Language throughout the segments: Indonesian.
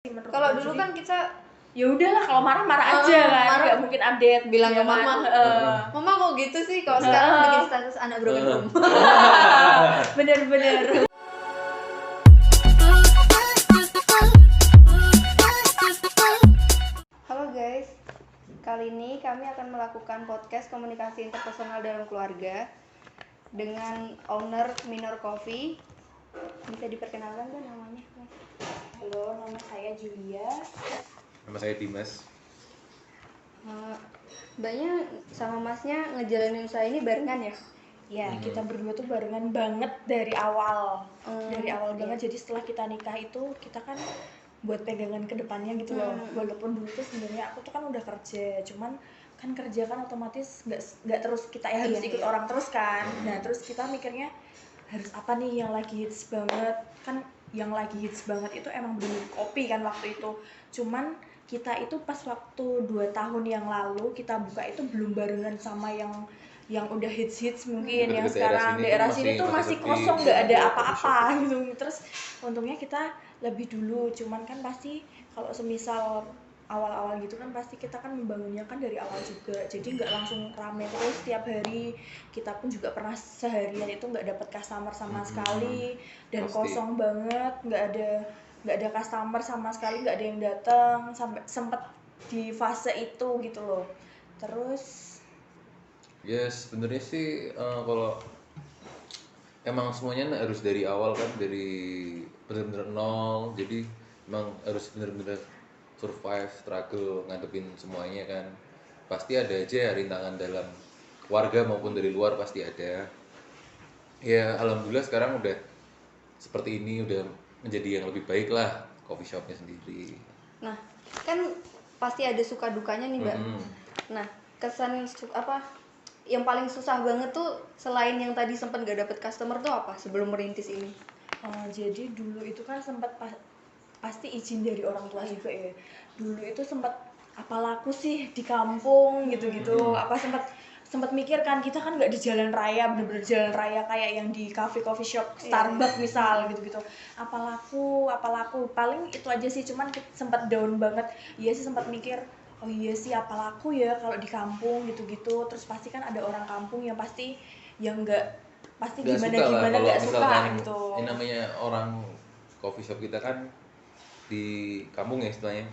Kalau dulu kan kita ya udahlah kalau marah-marah aja kan, nggak mungkin update bilang ke kan? mama kok gitu sih. Kalau sekarang bikin status anak broken home. Bener-bener. Halo guys, kali ini kami akan melakukan podcast komunikasi interpersonal dalam keluarga dengan owner Minor Coffee. Bisa diperkenalkan kan namanya? Halo, nama saya Julia. Nama saya Dimas. Mbaknya sama masnya ngejalanin usaha ini barengan ya? Ya, kita berdua tuh barengan banget dari awal. Dari awal iya. banget. Jadi setelah kita nikah itu kita kan buat pegangan ke depannya gitu loh. Walaupun dulu tuh sebenarnya aku tuh kan udah kerja, cuman kan kerja kan otomatis nggak terus kita ya harus ikut orang terus kan. Nah, terus kita mikirnya harus apa nih yang lagi hits banget. Kan yang lagi hits banget itu emang bener kopi kan waktu itu. Cuman kita itu pas waktu 2 tahun yang lalu kita buka itu belum barengan sama yang udah hits mungkin yang sekarang daerah sini tuh masih kosong, nggak ada apa-apa gitu. Terus untungnya kita lebih dulu, cuman kan pasti kalau semisal awal-awal gitu kan pasti kita kan membangunnya kan dari awal juga, jadi nggak langsung rame terus tiap hari. Kita pun juga pernah seharian itu nggak dapat customer sama sekali dan pasti. kosong banget, nggak ada customer sama sekali, nggak ada yang datang, sampai sempet di fase itu gitu loh. Terus Ya sebenarnya sih kalau emang semuanya harus dari awal kan, dari benar-benar nol. Jadi emang harus benar-benar survive, struggle, ngadepin semuanya kan. Pasti ada aja rintangan dalam keluarga maupun dari luar, pasti ada. Ya alhamdulillah sekarang udah seperti ini, udah menjadi yang lebih baik lah coffee shopnya sendiri. Nah, kan pasti ada suka dukanya nih Mbak. Nah, kesan yang paling susah banget tuh selain yang tadi sempat gak dapet customer tuh apa sebelum merintis ini? Jadi dulu itu kan sempat pasti izin dari orang tua juga ya. Dulu itu sempat apa laku sih di kampung gitu-gitu. Apa sempat mikir kan, kita kan nggak di jalan raya, bener-bener jalan raya kayak yang di coffee shop Starbucks misal gitu-gitu. Apa laku paling itu aja sih. Cuman sempat down banget. Iya sih, sempat mikir, oh iya sih apa laku ya kalau di kampung gitu-gitu. Terus pasti kan ada orang kampung yang pasti yang pasti gimana nggak suka gitu. Ini namanya orang coffee shop kita kan di kampung ya istilahnya.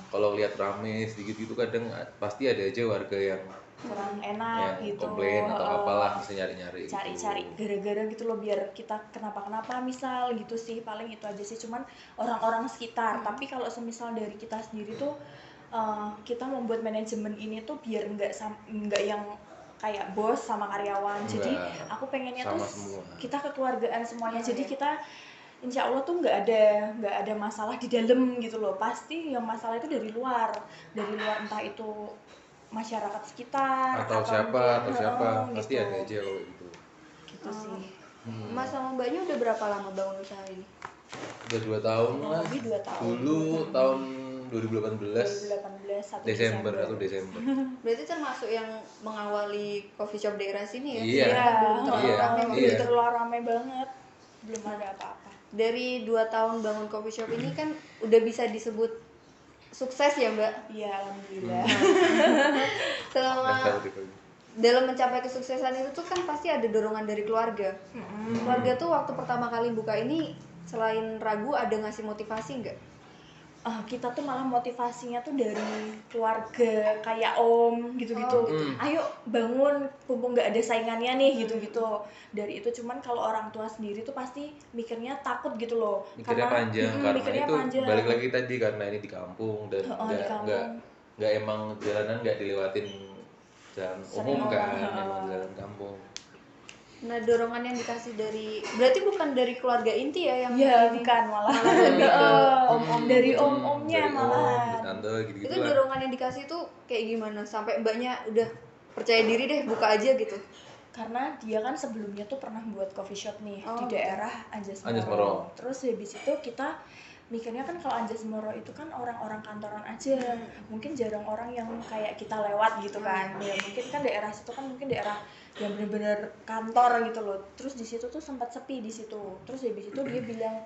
Kalau lihat rame sedikit gitu kadang pasti ada aja warga yang kurang enak gitu, komplain atau apalah, bisa nyari-nyari cari-cari gitu. gara-gara gitu loh, biar kita kenapa misal gitu sih. Paling itu aja sih, cuman orang-orang sekitar. Tapi kalau semisal dari kita sendiri tuh kita membuat manajemen ini tuh biar nggak yang kayak bos sama karyawan. Jadi aku pengennya tuh semua. kita kekeluargaan semuanya. Jadi kita insya Allah tuh nggak ada masalah di dalam gitu loh. Pasti yang masalah itu dari luar entah itu masyarakat sekitar atau siapa pasti gitu. ada aja kalau gitu. Gitu sih. Mas sama Mbaknya udah berapa lama bangun usaha ini? Udah 2 tahun lah. Lebih 2 tahun. Dulu tahun 2018 1 Desember. Berarti termasuk yang mengawali coffee shop daerah sini ya? Iya. Belum terlalu rame. Belum terlalu rame banget. Belum ada apa-apa. Dari 2 tahun bangun coffee shop ini kan udah bisa disebut sukses ya Mbak? Iya, alhamdulillah. Selama dalam mencapai kesuksesan itu tuh kan pasti ada dorongan dari keluarga. Keluarga tuh waktu pertama kali buka ini selain ragu ada ngasih motivasi nggak? Kita tuh malah motivasinya tuh dari keluarga, kayak om gitu-gitu. Ayo bangun, mumpung nggak ada saingannya nih gitu-gitu. Dari itu. Cuman kalau orang tua sendiri tuh pasti mikirnya takut gitu loh. Mikirnya panjang karena itu panjang. balik lagi tadi, karena ini di kampung dan nggak emang jalanan nggak dilewatin jalan umum kan, emang jalan kampung. Nah, dorongan yang dikasih berarti bukan dari keluarga inti ya yang bukan, malah lebih ke om-om dari om-omnya malah. Tante gitu-gitu itu lah. dorongan yang dikasih tuh kayak gimana sampai Mbaknya udah percaya diri deh buka aja gitu? Karena dia kan sebelumnya tuh pernah buat coffee shop nih di daerah Anjas Moro. Moro. Terus habis itu kita mikirnya kan kalau Anjas Moro itu kan orang-orang kantoran aja, mungkin jarang orang yang kayak kita lewat gitu kan. Ya mungkin kan daerah situ kan mungkin daerah yang benar-benar kantor gitu loh. Terus di situ tuh sempat sepi di situ. Terus habis itu dia bilang,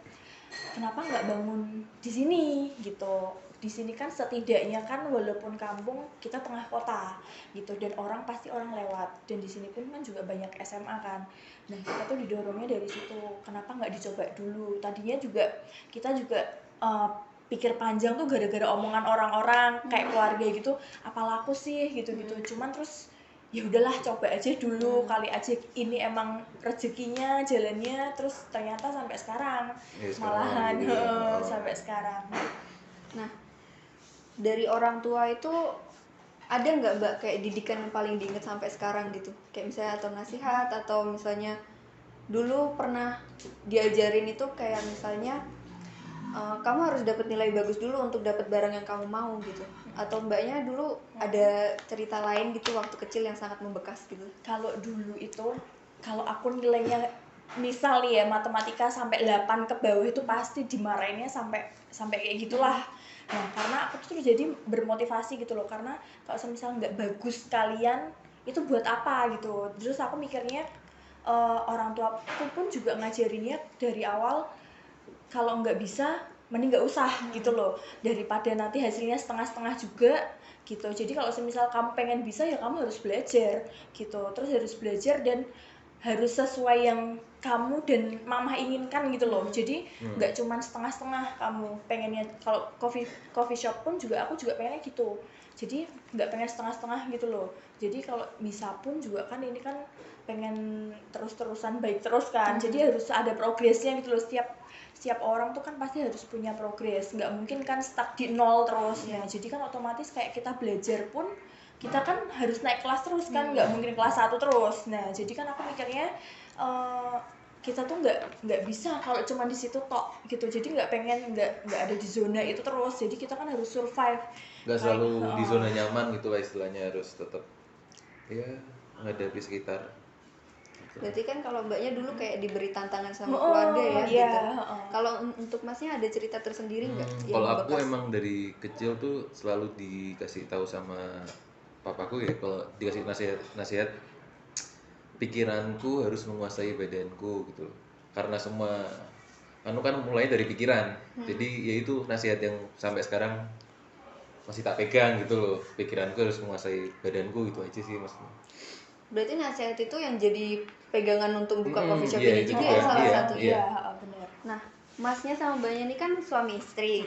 kenapa nggak bangun di sini gitu. Di sini kan setidaknya kan walaupun kampung kita tengah kota gitu, dan pasti orang lewat, dan di sini pun kan juga banyak SMA kan. Nah kita tuh didorongnya dari situ, kenapa nggak dicoba dulu. Tadinya juga kita juga pikir panjang tuh gara-gara omongan orang-orang kayak keluarga gitu, apa laku sih gitu-gitu. Cuman terus ya udahlah coba aja dulu, kali aja ini emang rezekinya jalannya, terus ternyata sampai sekarang Ya, malahan sekarang sampai sekarang. Nah, dari orang tua itu ada nggak Mbak kayak didikan yang paling diinget sampai sekarang gitu? Kayak misalnya atau nasihat, atau misalnya dulu pernah diajarin itu kayak misalnya kamu harus dapat nilai bagus dulu untuk dapat barang yang kamu mau gitu. Atau Mbaknya dulu ada cerita lain gitu waktu kecil yang sangat membekas gitu? Kalau dulu itu, kalau aku nilainya misal nih ya matematika sampai 8 ke bawah itu pasti dimarahinnya sampai kayak gitulah. Nah karena aku tuh jadi bermotivasi gitu loh, karena kalau misal nggak bagus kalian itu buat apa gitu. Terus aku mikirnya orang tua aku pun juga ngajarinnya dari awal, kalau nggak bisa mending nggak usah gitu loh, daripada nanti hasilnya setengah-setengah juga gitu. Jadi kalau semisal kamu pengen bisa ya kamu harus belajar gitu, terus harus belajar dan harus sesuai yang kamu dan mama inginkan gitu loh. Jadi nggak cuman setengah-setengah kamu pengennya. Kalau coffee shop pun juga aku juga pengennya gitu, jadi nggak pengen setengah-setengah gitu loh. Jadi kalau bisa pun juga kan ini kan pengen terus-terusan baik terus kan, jadi harus ada progresnya gitu loh. Setiap orang tuh kan pasti harus punya progres, nggak mungkin kan stuck di nol terus. Nah jadi kan otomatis kayak kita belajar pun kita kan harus naik kelas terus kan, nggak mungkin kelas 1 terus. Nah jadi kan aku mikirnya kita tuh nggak bisa kalau cuma di situ tok gitu. Jadi nggak ada di zona itu terus, jadi kita kan harus survive. nggak selalu di zona nyaman gitu lah istilahnya, harus tetap ya menghadapi sekitar. Berarti kan kalau Mbaknya dulu kayak diberi tantangan sama keluarga ya gitu. Kalau untuk Masnya ada cerita tersendiri nggak? Kalau aku emang dari kecil tuh selalu dikasih tahu sama papaku ya, kalau dikasih nasihat pikiranku harus menguasai badanku gitu loh. Karena semua anu kan mulai dari pikiran. Jadi ya itu nasihat yang sampai sekarang masih tak pegang gitu loh. Pikiranku harus menguasai badanku, gitu aja sih maksudnya. Berarti nasihat itu yang jadi pegangan untuk buka coffee shop ini juga ya salah satunya. Benar. Nah, Masnya sama Mbaknya ini kan suami istri.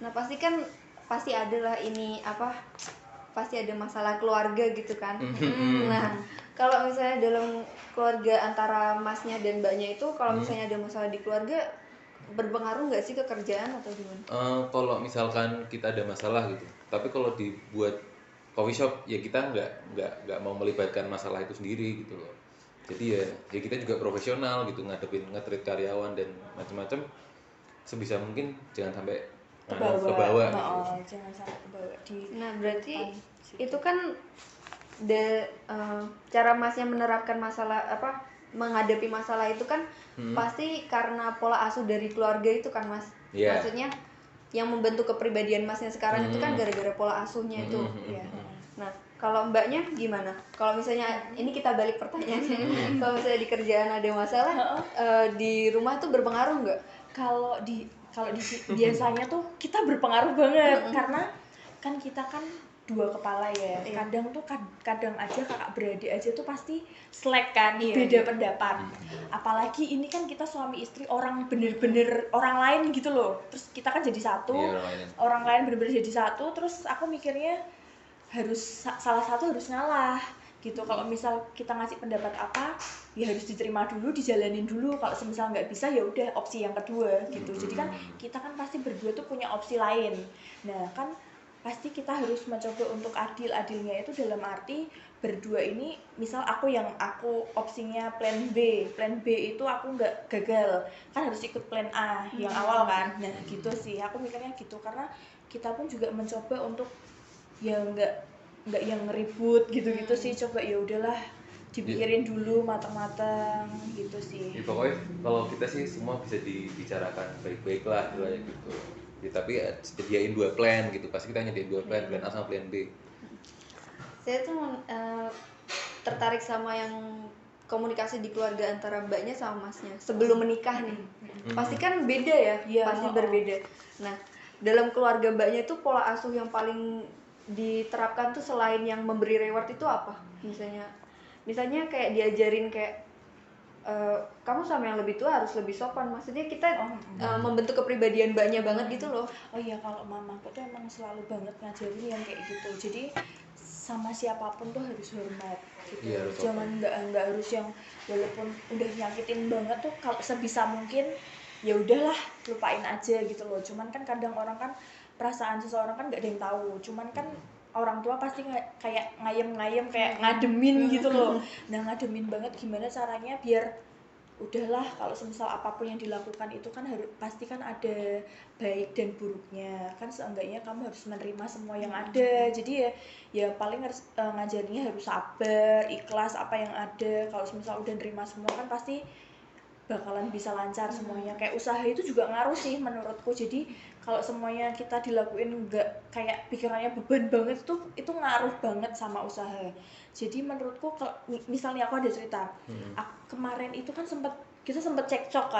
Nah, pasti ada lah ini pasti ada masalah keluarga gitu kan. Nah, kalau misalnya dalam keluarga antara Masnya dan Mbaknya itu, kalau misalnya ada masalah di keluarga, berpengaruh nggak sih ke kerjaan atau gimana? Kalau misalkan kita ada masalah gitu, tapi kalau dibuat coffee shop ya kita nggak mau melibatkan masalah itu sendiri gitu loh. Jadi ya kita juga profesional gitu, nge-treat karyawan dan macam-macam, sebisa mungkin jangan sampai kebawa gitu. Jangan sampai kebawa di. Nah, berarti itu kan cara Masnya menerapkan menghadapi masalah itu kan pasti karena pola asuh dari keluarga itu kan Mas. Maksudnya yang membentuk kepribadian Masnya sekarang itu kan gara-gara pola asuhnya itu. Nah, kalau Mbaknya gimana? Kalau misalnya ini kita balik pertanyaannya, kalau misalnya di kerjaan ada masalah, di rumah tuh berpengaruh nggak? Kalau di biasanya tuh kita berpengaruh banget, karena kan kita kan dua kepala ya. Kadang aja kakak beradik aja tuh pasti slack kan, beda pendapat. Apalagi ini kan kita suami istri, orang bener-bener orang lain gitu loh. Terus kita kan jadi satu, orang lain bener-bener jadi satu. Terus aku mikirnya salah satu harus ngalah gitu. Kalau misal kita ngasih pendapat apa, ya harus diterima dulu, dijalanin dulu. Kalau semisal nggak bisa ya udah opsi yang kedua gitu. Jadi kan kita kan pasti berdua tuh punya opsi lain. Nah kan pasti kita harus mencoba untuk adilnya itu dalam arti berdua ini, misal aku opsinya plan B itu aku nggak gagal, kan harus ikut plan A yang awal kan. Nah gitu sih aku mikirnya gitu, karena kita pun juga mencoba untuk ya nggak yang ribut gitu-gitu sih. Coba ya udahlah dipikirin dulu matang-matang gitu sih. Ya, pokoknya kalau kita sih semua bisa dibicarakan baik-baik lah gitu. Ya, tapi sediain 2 plan gitu, pasti kita nyediain 2 plan, plan A sama plan B. Saya tuh tertarik sama yang komunikasi di keluarga antara mbaknya sama masnya sebelum menikah nih? Pasti kan beda ya, Iya, pasti berbeda. Nah, dalam keluarga mbaknya itu pola asuh yang paling diterapkan tuh selain yang memberi reward itu apa? Misalnya kayak diajarin kayak kamu sama yang lebih tua harus lebih sopan. Maksudnya kita membentuk kepribadian mbaknya banget gitu loh. Oh iya, kalau mamaku tuh emang selalu banget ngajarin yang kayak gitu. Jadi sama siapapun tuh harus hormat gitu. Iya, harus Jangan nggak harus yang walaupun udah nyakitin banget tuh kalau sebisa mungkin ya udahlah lupain aja gitu loh. Cuman kan kadang orang kan perasaan seseorang kan nggak ada yang tahu. Cuman kan orang tua pasti kayak ngayem-ngayem kayak ngademin gitu loh. Nah, ngademin banget gimana caranya biar udahlah kalau semisal apapun yang dilakukan itu kan harus pasti kan ada baik dan buruknya kan, seenggaknya kamu harus menerima semua yang ada. Jadi ya paling harus ngajarnya harus sabar, ikhlas apa yang ada. Kalau semisal udah nerima semua kan pasti bakalan bisa lancar semuanya. Kayak usaha itu juga ngaruh sih menurutku. Jadi kalau semuanya kita dilakuin nggak kayak pikirannya beban banget tuh itu ngaruh banget sama usaha. Jadi menurutku kalau misalnya aku ada cerita kemarin itu kan kita sempat cekcok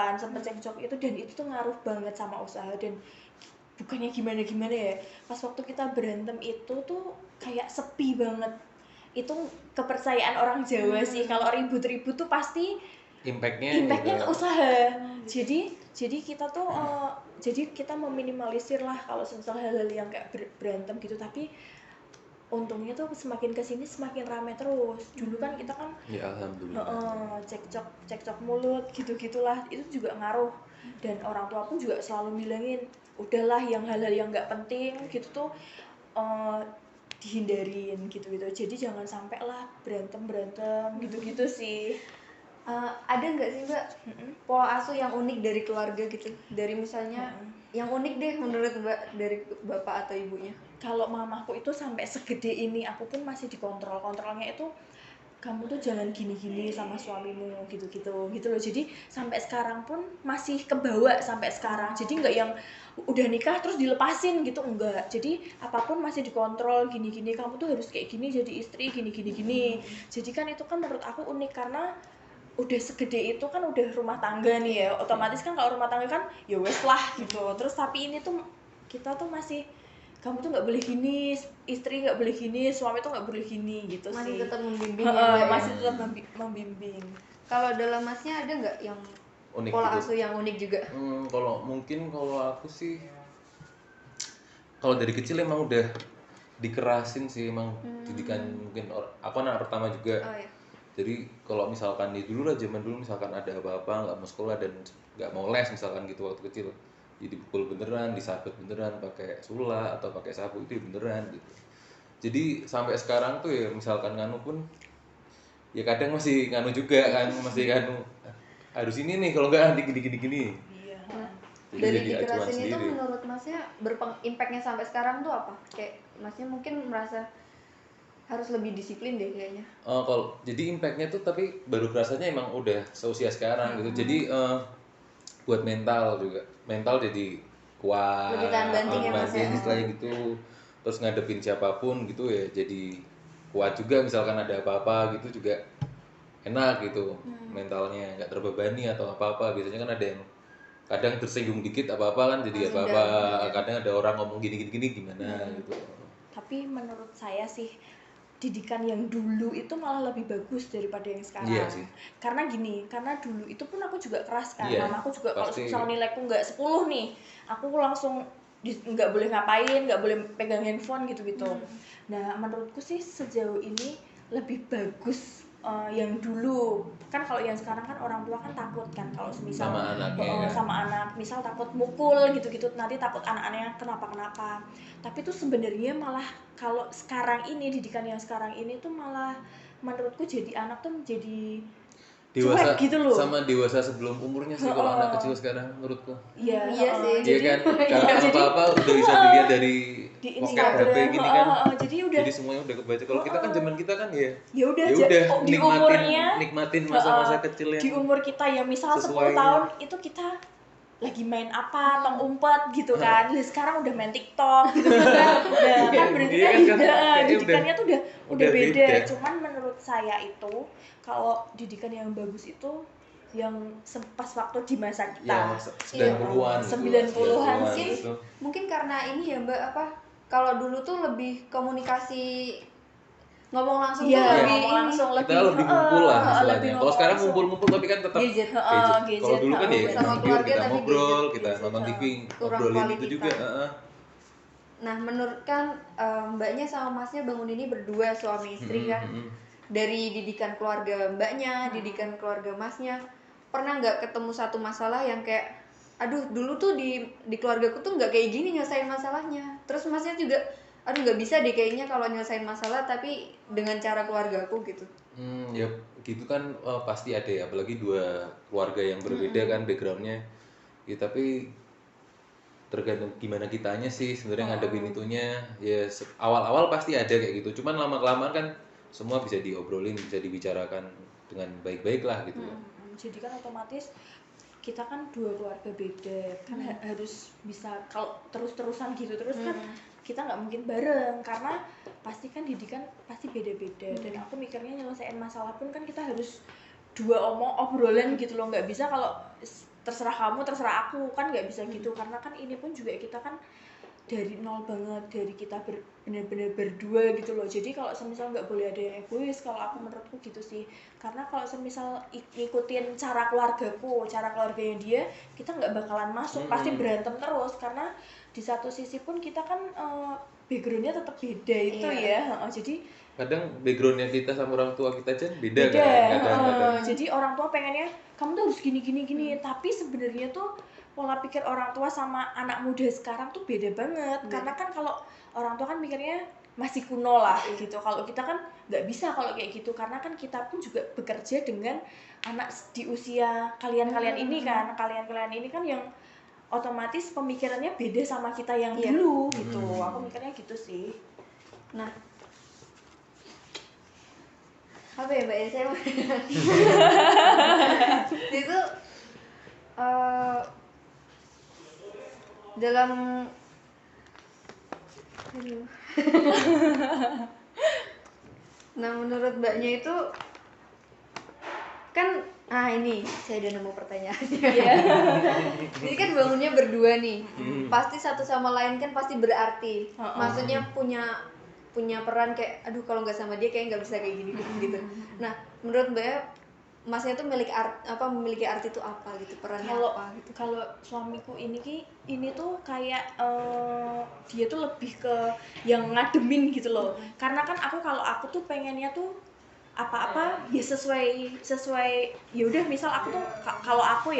itu, dan itu tuh ngaruh banget sama usaha. Dan bukannya gimana ya, pas waktu kita berantem itu tuh kayak sepi banget. Itu kepercayaan orang Jawa sih, kalau ribut-ribut tuh pasti impactnya ke usaha. Jadi kita tuh jadi kita meminimalisir lah kalau misal hal-hal yang kayak berantem gitu. Tapi untungnya tuh semakin kesini semakin ramai terus. Dulu kan kita kan ya alhamdulillah cekcok mulut gitu-gitulah, itu juga ngaruh. Dan orang tua pun juga selalu bilangin udahlah yang hal-hal yang nggak penting gitu tuh dihindarin gitu-gitu. Jadi jangan sampai lah berantem gitu-gitu sih. Ada nggak sih mbak pola asuh yang unik dari keluarga gitu, dari misalnya yang unik deh menurut mbak dari bapak atau ibunya? Kalau mamaku itu sampai segede ini aku pun masih kontrolnya itu, kamu tuh jangan gini-gini sama suamimu gitu loh. Jadi sampai sekarang pun masih kebawa sampai sekarang. Jadi nggak yang udah nikah terus dilepasin gitu, enggak. Jadi apapun masih dikontrol, gini-gini kamu tuh harus kayak gini jadi istri, gini. Jadi kan itu kan menurut aku unik karena udah segede itu kan udah rumah tangga nih ya, otomatis kan kalau rumah tangga kan ya wes lah gitu. Terus tapi ini tuh kita tuh masih, kamu tuh nggak boleh gini, istri nggak boleh gini, suami tuh nggak boleh gini gitu masih sih. tetap membimbing Masih tetap membimbing. Kalau dalam masnya ada nggak yang unik pola gitu? asuh yang unik juga? Kalau aku sih kalau dari kecil emang udah dikerasin sih emang didikan. Mungkin aku anak pertama juga. Iya. Jadi kalau misalkan dulu lah, zaman dulu misalkan ada apa-apa nggak mau sekolah dan nggak mau les misalkan gitu waktu kecil, jadi dipukul beneran, disabet beneran pakai sula atau pakai sapu, itu beneran gitu. Jadi sampai sekarang tuh ya misalkan nganu pun ya kadang masih nganu juga kan, masih nganu harus ini nih, kalau nggak gini. Iya. Nah, Jadi dari acuan dikerasin itu sendiri. menurut masnya impactnya sampai sekarang tuh apa? Kayak masnya mungkin merasa harus lebih disiplin deh kayaknya. Kalau jadi impactnya tuh tapi baru kerasanya emang udah seusia sekarang gitu. Jadi buat mental juga, mental jadi kuat, Lebih tahan banting ya, Mas, ya? istilahnya gitu. Terus ngadepin siapapun gitu ya jadi kuat juga, misalkan ada apa-apa gitu juga enak gitu. Mentalnya nggak terbebani atau apa-apa. Biasanya kan ada yang kadang tersinggung dikit apa-apa kan jadi Langsung apa-apa. down. Kadang ada orang ngomong gini gimana gitu. Tapi menurut saya sih didikan yang dulu itu malah lebih bagus daripada yang sekarang. Iya sih. Karena gini, karena dulu itu pun aku juga keras kan. Iya, Mamaku juga kalau pasti. misal nilaiku nggak 10 nih, aku langsung nggak boleh ngapain, nggak boleh pegang handphone gitu-gitu. Nah, menurutku sih sejauh ini lebih bagus yang dulu. Kan kalau yang sekarang kan orang tua kan takut kan kalau semisal Sama anaknya kan. sama anak, misal takut mukul gitu-gitu, nanti takut anak-anaknya kenapa. Tapi tuh sebenarnya malah kalau sekarang ini, didikan yang sekarang ini tuh malah menurutku jadi anak tuh menjadi Dewasa cuek gitu loh. sama dewasa sebelum umurnya sih kalau anak kecil sekarang menurutku. Iya sih. Iya kan, karena jadi- apa-apa udah bisa dilihat dari di pocket Instagram, HP gini kan. jadi udah Jadi semuanya udah kebaca. Kalau kita kan zaman kita kan ya ya udah di nikmatin umurnya nikmatin masa-masa kecil yang di umur kita ya misal sesuai. 10 tahun itu kita lagi main apa, tong umpet gitu kan. Nah, sekarang udah main TikTok gitu kan. Udah kan berarti kan didikannya tuh udah beda. Cuman menurut saya itu kalau didikan yang bagus itu yang pas waktu di masa kita. Ya, 90-an. 90-an sih. Mungkin karena ini ya Mbak kalau dulu tuh lebih komunikasi ngomong langsung tuh lebih kita lebih ngumpul lah istilahnya. Kalau sekarang ngumpul-ngumpul tapi kan tetap gadget. Kalau dulu kan ya sama keluarga kita tapi ngobrol, gadget. kita nonton TV, ngobrolin itu juga. Nah, menurut kan mbaknya sama masnya bangun ini berdua suami istri kan. Dari didikan keluarga mbaknya, didikan keluarga masnya, pernah nggak ketemu satu masalah yang kayak aduh dulu tuh di keluargaku tuh nggak kayak gini nyelesain masalahnya. Terus masnya juga aduh nggak bisa deh kayaknya kalau nyelesain masalah tapi dengan cara keluargaku gitu. Ya gitu kan pasti ada ya, apalagi dua keluarga yang berbeda kan backgroundnya. Ya tapi tergantung gimana kitanya sih sebenarnya ngadepin itunya. Ya awal-awal pasti ada kayak gitu. Cuman lama-kelamaan kan semua bisa diobrolin, bisa dibicarakan dengan baik-baik lah gitu. Jadi kan otomatis kita kan dua keluarga beda kan harus bisa kalau terus-terusan gitu terus kan kita nggak mungkin bareng karena pasti kan didikan pasti beda-beda dan aku mikirnya nyelesain masalah pun kan kita harus dua obrolan gitu loh, nggak bisa kalau terserah kamu terserah aku kan nggak bisa gitu karena kan ini pun juga kita kan dari nol banget, dari kita benar-benar berdua gitu loh. Jadi kalau semisal nggak boleh ada yang egois, kalau aku menurutku gitu sih. Karena kalau semisal ngikutin cara keluargaku, cara keluarganya dia, kita nggak bakalan masuk, pasti berantem terus. Karena di satu sisi pun kita kan backgroundnya tetap beda itu ya. Jadi kadang backgroundnya kita sama orang tua kita aja beda. Kan? Kadang. Jadi orang tua pengennya kamu tuh harus gini, tapi sebenarnya tuh pola pikir orang tua sama anak muda sekarang tuh beda banget. Karena kan kalau orang tua kan mikirnya masih kuno lah gitu. Kalau kita kan nggak bisa kalau kayak gitu karena kan kita pun juga bekerja dengan anak di usia kalian-kalian ini kan. Kalian-kalian ini kan yang otomatis pemikirannya beda sama kita yang dulu gitu. Aku mikirnya gitu sih. Nah, apa ya Mbak saya itu dalam nah menurut mbaknya itu kan ini saya udah nemu pertanyaannya. Jadi kan bangunnya berdua nih, pasti satu sama lain kan pasti berarti, maksudnya punya peran kayak aduh kalau nggak sama dia kayak nggak bisa kayak gini gitu. Nah menurut mbaknya masnya tuh memiliki arti itu apa gitu, perannya apa gitu? Kalau suamiku ini tuh kayak dia tuh lebih ke yang ngademin gitu loh. Karena kan kalau aku tuh pengennya tuh apa-apa ya sesuai ya udah misal aku tuh kalau aku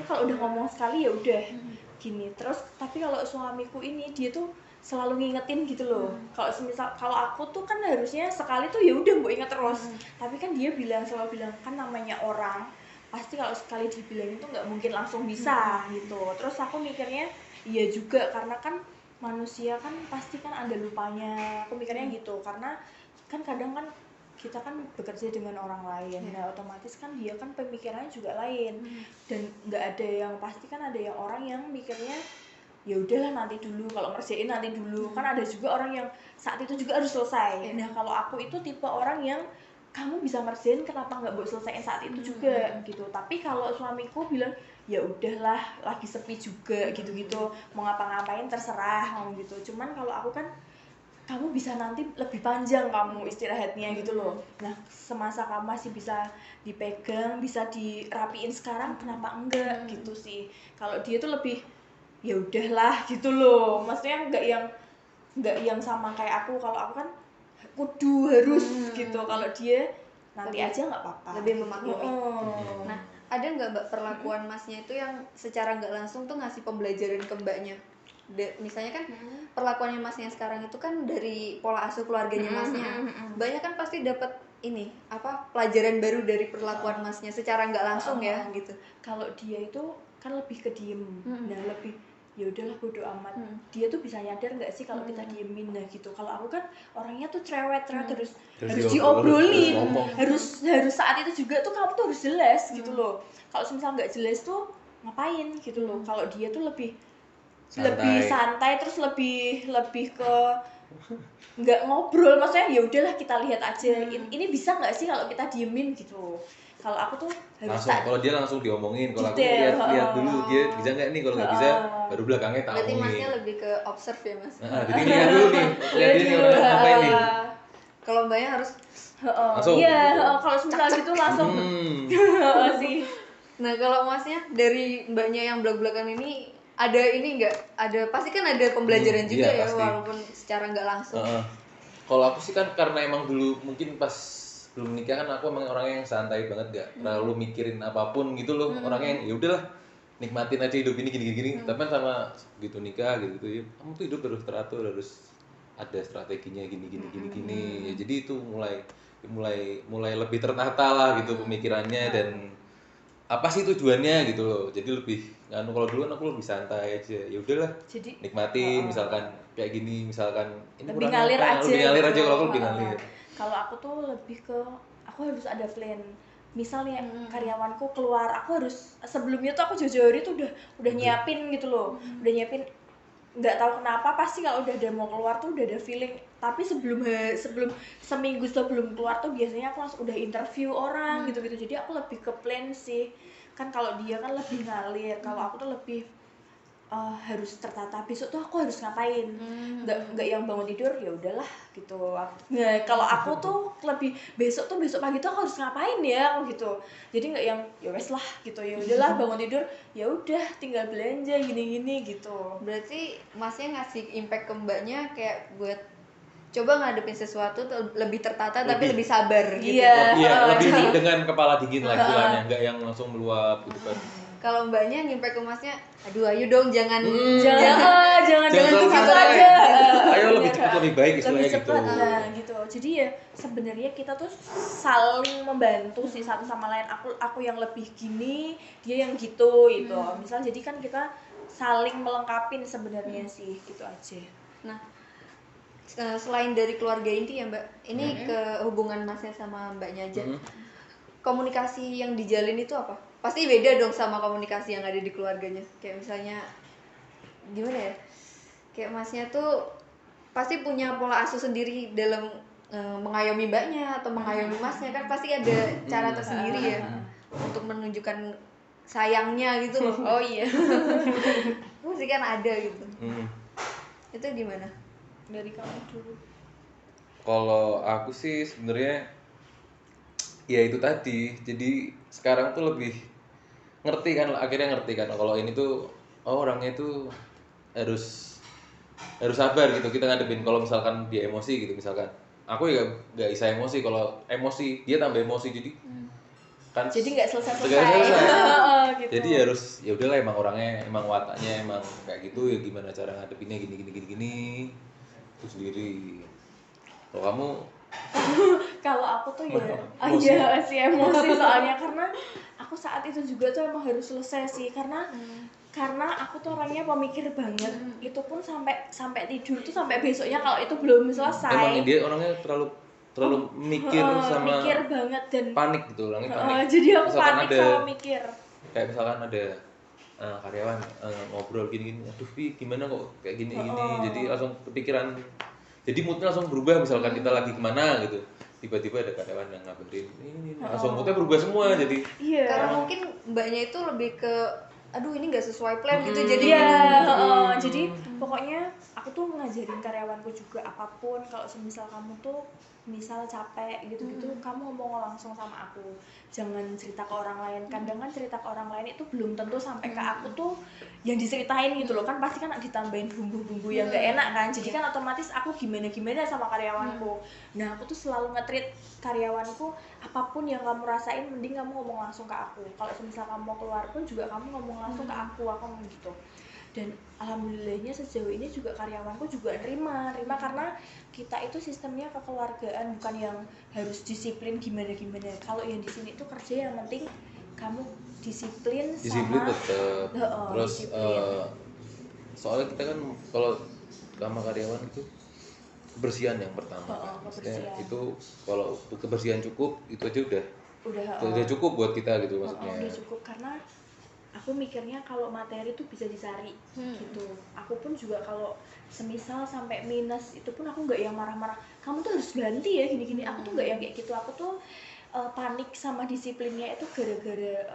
kalau udah ngomong sekali ya udah gini. Terus tapi kalau suamiku ini dia tuh selalu ngingetin gitu loh. Kalau aku tuh kan harusnya sekali tuh ya udah mbok inget terus. Tapi kan dia selalu bilang kan namanya orang pasti kalau sekali dibilangin tuh nggak mungkin langsung bisa gitu. Terus aku mikirnya iya juga karena kan manusia kan pasti kan ada lupanya. Aku mikirnya gitu karena kan kadang kan kita kan bekerja dengan orang lain, nah otomatis kan dia kan pemikirannya juga lain dan nggak ada yang pasti kan ada yang orang yang mikirnya ya udahlah nanti dulu kalau ngerjain nanti dulu kan ada juga orang yang saat itu juga harus selesai. Nah kalau aku itu tipe orang yang kamu bisa ngerjain kenapa nggak buat selesaiin saat itu juga gitu. Tapi kalau suamiku bilang ya udahlah lagi sepi juga gitu-gitu mau ngapa-ngapain terserah ngomong gitu. Cuman kalau aku kan kamu bisa nanti lebih panjang kamu istirahatnya gitu loh. Nah semasa kamu masih bisa dipegang bisa dirapiin sekarang kenapa enggak gitu sih. Kalau dia tuh lebih ya udahlah gitu loh, maksudnya nggak yang sama kayak aku. Kalau aku kan kudu harus gitu, kalau dia nanti lebih, aja nggak apa-apa, lebih memaklumi. Nah ada nggak mbak perlakuan masnya itu yang secara nggak langsung tuh ngasih pembelajaran ke mbaknya? Misalnya kan perlakuannya masnya sekarang itu kan dari pola asuh keluarganya masnya, mbaknya kan pasti dapat ini pelajaran baru dari perlakuan masnya secara nggak langsung ya gitu. Kalau dia itu kan lebih ke diem, nah lebih ya udahlah bodo amat. Dia tuh bisa nyadar nggak sih kalau kita diemin gitu. Kalau aku kan orangnya tuh cerewet harus diobrolin, harus saat itu juga tuh kamu tuh harus jelas gitu loh. Kalau misal nggak jelas tuh ngapain gitu loh. Kalau dia tuh lebih Santai. santai, terus lebih ke nggak ngobrol, maksudnya ya udahlah kita lihat aja. Ini bisa nggak sih kalau kita diemin gitu. Kalau aku tuh harus Langsung, kalau dia langsung diomongin, kalau aku detail. lihat dulu dia bisa nggak nih, kalau nggak bisa baru belakangnya tak Berarti omongin. masnya lebih ke observe ya mas. Jadi lihat dulu nih, lihat dia nih orang ngapain nih. Kalau mbaknya harus Langsung. Iya, kalau misal gitu langsung sih. Nah kalau masnya dari mbaknya yang belak-belakan ini ada ini nggak? Ada pasti kan ada pembelajaran juga iya, ya pasti. walaupun secara nggak langsung. Kalau aku sih kan karena emang dulu mungkin pas belum nikah kan aku emang orangnya yang santai banget, gak terlalu mikirin apapun gitu loh. Orangnya yang ya udahlah nikmatin aja hidup ini gini-gini. Tapi kan sama gitu nikah gitu ya, kamu tuh hidup harus teratur, harus ada strateginya gini. Ya, jadi itu mulai lebih tertata lah gitu pemikirannya dan apa sih tujuannya gitu loh. Jadi lebih kalau dulu kan aku lebih santai aja, ya udahlah Jadi nikmatin misalkan kayak gini, misalkan ini lebih kurangnya ngalir apa, aja. lebih ngalir aja gitu. kalau aku lebih ngalir. Kalau aku tuh lebih ke aku harus ada plan. Misalnya karyawanku keluar, aku harus sebelumnya tuh aku jauh-jauh hari tuh udah nyiapin gitu loh. Udah nyiapin, nggak tahu kenapa pasti kalau udah ada mau keluar tuh udah ada feeling. Tapi sebelum seminggu sebelum keluar tuh biasanya aku langsung udah interview orang gitu-gitu. Jadi aku lebih ke plan sih. Kan kalau dia kan lebih ngalir, kalau aku tuh lebih harus tertata. Besok tuh aku harus ngapain, nggak yang bangun tidur ya udahlah gitu. Nah kalau aku tuh lebih besok pagi tuh aku harus ngapain ya gitu. Jadi nggak yang ya wes lah gitu, ya udahlah bangun tidur ya udah tinggal belanja gini gitu. Berarti masnya ngasih impact ke mbaknya kayak buat coba ngadepin sesuatu tuh lebih tertata tapi lebih sabar gitu. Iya. Lebih dengan kepala dingin lah istilahnya, nggak yang langsung meluap gitu kan. Kalau mbaknya ngimpact ke masnya, aduh ayo dong jangan jangan terlalu gitu santai. aja. Ayo lebih cepat lebih baik istilahnya lebih gitu. cepat lah gitu. Jadi ya sebenarnya kita tuh saling membantu sih satu sama lain. Aku yang lebih gini, dia yang gitu itu. Misal jadi kan kita saling melengkapin sebenarnya sih gitu aja. Nah, selain dari keluarga inti ya mbak, ini ke hubungan masnya sama mbaknya aja. Komunikasi yang dijalin itu apa? Pasti beda dong sama komunikasi yang ada di keluarganya. Kayak misalnya gimana ya? Kayak masnya tuh pasti punya pola asuh sendiri dalam mengayomi mbaknya atau mengayomi masnya, kan pasti ada cara tersendiri ya untuk menunjukkan sayangnya gitu loh. Oh iya. Pasti kan ada gitu. Itu gimana? Dari kamu dulu. Kalau aku sih sebenarnya ya itu tadi, jadi sekarang tuh lebih akhirnya ngerti kan kalau ini tuh orangnya tuh harus sabar gitu kita ngadepin. Kalau misalkan dia emosi gitu, misalkan aku ya nggak bisa emosi, kalau emosi dia tambah emosi, jadi kan Jadi nggak selesai. gitu. Jadi harus ya udahlah, emang orangnya emang wataknya emang kayak gitu ya, gimana cara ngadepinnya gini itu sendiri. Kalau kamu Kalau aku tuh ya emosi soalnya karena aku saat itu juga tuh emang harus selesai sih karena aku tuh orangnya pemikir banget. Itu pun sampai tidur tuh sampai besoknya kalau itu belum selesai. emang dia orangnya terlalu mikir banget dan panik gitu, orangnya panik. Jadi aku Misalkan panik ada, sama mikir. kayak misalkan ada karyawan ngobrol gini, aduh Pi, gimana kok kayak gini, jadi langsung kepikiran, jadi moodnya langsung berubah. Misalkan kita lagi kemana gitu, tiba-tiba ada karyawan yang ngabarin ini langsung moodnya berubah semua. Jadi karena mungkin mbaknya itu lebih ke aduh ini nggak sesuai plan gitu, jadi jadi pokoknya aku tuh ngajarin karyawanku juga apapun, kalau semisal kamu tuh misal capek gitu-gitu, kamu ngomong langsung sama aku, jangan cerita ke orang lain. Kadang kan cerita ke orang lain itu belum tentu sampai ke aku tuh yang diceritain gitu loh, kan pasti kan ditambahin bumbu-bumbu yang gak enak kan, jadi kan otomatis aku gimana sama karyawanku. Nah aku tuh selalu nge-treat karyawanku, apapun yang kamu rasain mending kamu ngomong langsung ke aku. Kalau semisal kamu mau keluar pun juga kamu ngomong langsung ke aku ngomong gitu. Dan alhamdulillahnya sejauh ini juga karyawanku juga nerima karena kita itu sistemnya kekeluargaan, bukan yang harus disiplin gimana. Kalau yang di sini itu kerja yang penting kamu disiplin tetap. Terus disiplin. soalnya kita kan kalau sama karyawan itu kebersihan yang pertama. Maksudnya itu kalau kebersihan cukup itu aja udah cukup buat kita gitu maksudnya. Udah cukup, karena aku mikirnya kalau materi tuh bisa dicari gitu. Aku pun juga kalau semisal sampai minus itu pun aku nggak yang marah-marah, kamu tuh harus ganti ya gini-gini. Aku tuh nggak yang kayak gitu. Aku tuh panik sama disiplinnya itu gara-gara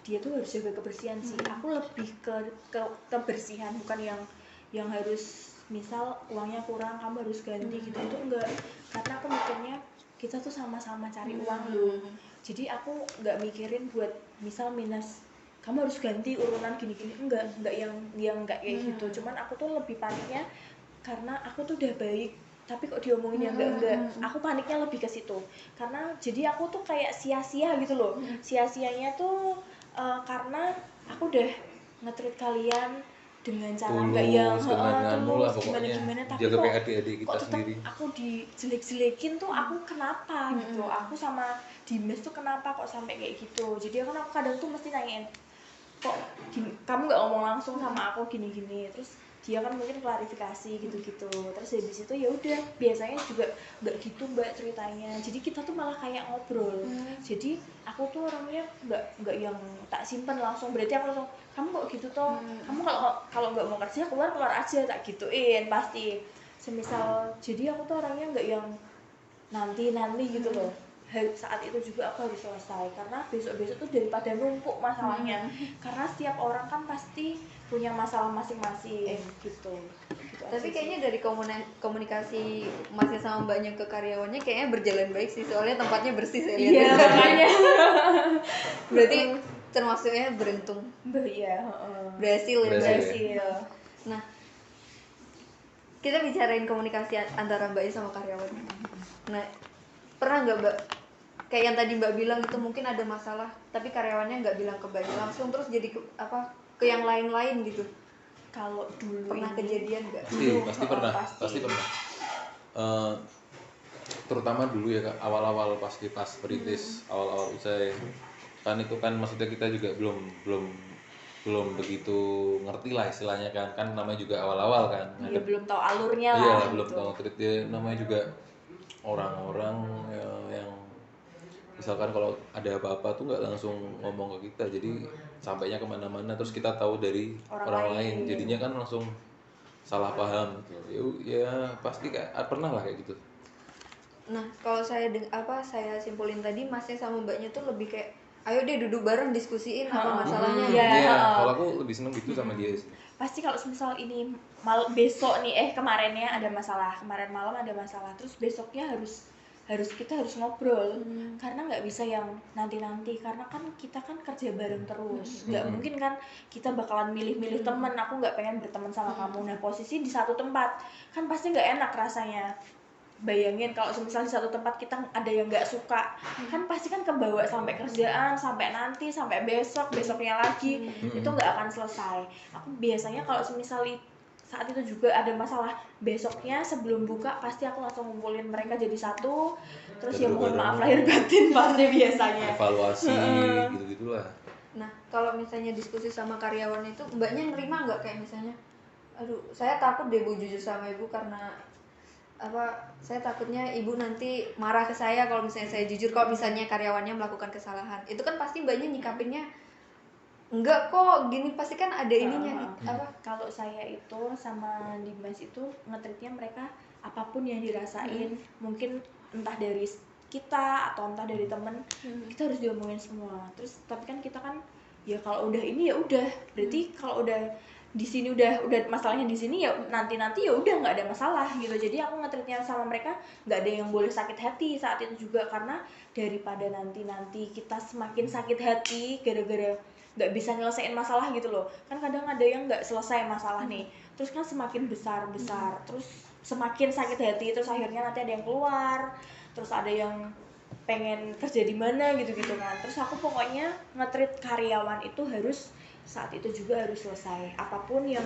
dia tuh harus jaga kebersihan sih. Aku lebih ke kebersihan, bukan yang harus misal uangnya kurang kamu harus ganti gitu, itu enggak. Karena aku mikirnya kita tuh sama-sama cari uang loh. Jadi aku nggak mikirin buat misal minus kamu harus ganti urunan gini-gini, enggak yang enggak kayak gitu. Cuman aku tuh lebih paniknya karena aku tuh udah baik tapi kok diomongin ya enggak. Aku paniknya lebih ke situ. Karena jadi aku tuh kayak sia-sia gitu loh. Sia-sianya tuh karena aku udah nge-treat kalian dengan cara enggak yang tulus pokoknya gimana tapi jaga kok kayak adik-adik kita kok tetap sendiri. aku dijelek-jelekin tuh aku kenapa gitu. Aku sama Dimas tuh kenapa kok sampai kayak gitu. Jadi aku kadang tuh mesti nanyain, kok gini, kamu nggak ngomong langsung sama aku gini-gini. Terus dia kan mungkin klarifikasi gitu-gitu. Terus habis itu ya udah, biasanya juga nggak gitu mbak ceritanya. Jadi kita tuh malah kayak ngobrol. Jadi aku tuh orangnya nggak yang tak simpen langsung. Berarti aku langsung, kamu kok gitu toh, kamu kalau nggak mau kerja keluar aja, tak gituin pasti. Semisal jadi aku tuh orangnya nggak yang nanti gitu loh. Saat itu juga aku harus selesai, karena besok tuh daripada numpuk masalahnya. Karena setiap orang kan pasti punya masalah masing-masing gitu. Tapi kayaknya dari komunikasi masnya sama mbaknya ke karyawannya kayaknya berjalan baik sih, soalnya tempatnya bersih saya lihat. Iya makanya. Berarti termasuknya beruntung. Iya. Berhasil. Berhasil. Nah, kita bicarain komunikasi antara mbaknya sama karyawan. Nah, pernah nggak mbak kayak yang tadi mbak bilang itu mungkin ada masalah tapi karyawannya nggak bilang ke mbaknya langsung, terus jadi ke yang lain-lain gitu? Kalau dulu pernah ini, kejadian nggak? Pasti pernah. Terutama dulu ya Kak, awal-awal pas perintis, awal-awal usai kan itu kan maksudnya kita juga belum begitu ngerti lah istilahnya kan namanya juga awal-awal kan. Ya belum tahu alurnya lah. Iya, gitu. belum tahu treat dia, namanya juga orang-orang yang misalkan kalau ada apa-apa tuh nggak langsung ngomong ke kita, jadi sampainya kemana-mana terus kita tahu dari orang lain, jadinya kan langsung salah paham gitu. Ya pasti pernah lah kayak gitu. Nah, kalau saya simpulin tadi, masnya sama mbaknya tuh lebih kayak ayo deh duduk bareng diskusiin apa masalahnya. Kalau aku lebih seneng gitu sama dia sih. Pasti kalau misal ini besok nih kemarinnya ada masalah, kemarin malam ada masalah, terus besoknya kita harus ngobrol. Karena nggak bisa yang nanti karena kan kita kan kerja bareng terus, nggak mungkin kan kita bakalan milih-milih temen. Aku nggak pengen berteman sama kamu, nah posisi di satu tempat kan pasti nggak enak rasanya. Bayangin kalau misalnya di satu tempat kita ada yang nggak suka, kan pasti kan kebawa sampai kerjaan, sampai nanti, sampai besoknya lagi, itu nggak akan selesai. Aku biasanya kalau misalnya saat itu juga ada masalah, besoknya sebelum buka pasti aku langsung ngumpulin mereka jadi satu, terus ya mohon maaf lahir batin pasti biasanya evaluasi gitu-gitulah. Nah, kalau misalnya diskusi sama karyawan itu mbaknya nerima nggak kayak misalnya, aduh saya takut deh Bu jujur sama ibu karena saya takutnya ibu nanti marah ke saya kalau misalnya saya jujur kalau misalnya karyawannya melakukan kesalahan. Itu kan pasti mbaknya nyikapinnya enggak kok gini, pasti kan ada ininya. Kalau saya itu sama Dimas itu nge-treatnya mereka apapun yang dirasain, mungkin entah dari kita atau entah dari temen, kita harus diomongin semua. Terus tapi kan kita kan ya kalau udah ini ya udah, berarti kalau udah di sini udah masalahnya di sini ya nanti ya udah nggak ada masalah gitu. Jadi aku nge-treatnya sama mereka nggak ada yang boleh sakit hati saat itu juga, karena daripada nanti kita semakin sakit hati gara-gara nggak bisa nyelesain masalah gitu loh. Kan kadang ada yang nggak selesai masalah nih, terus kan semakin besar terus semakin sakit hati, terus akhirnya nanti ada yang keluar, terus ada yang pengen kerja di mana gitu kan. Terus aku pokoknya nge-treat karyawan itu harus saat itu juga harus selesai. Apapun yang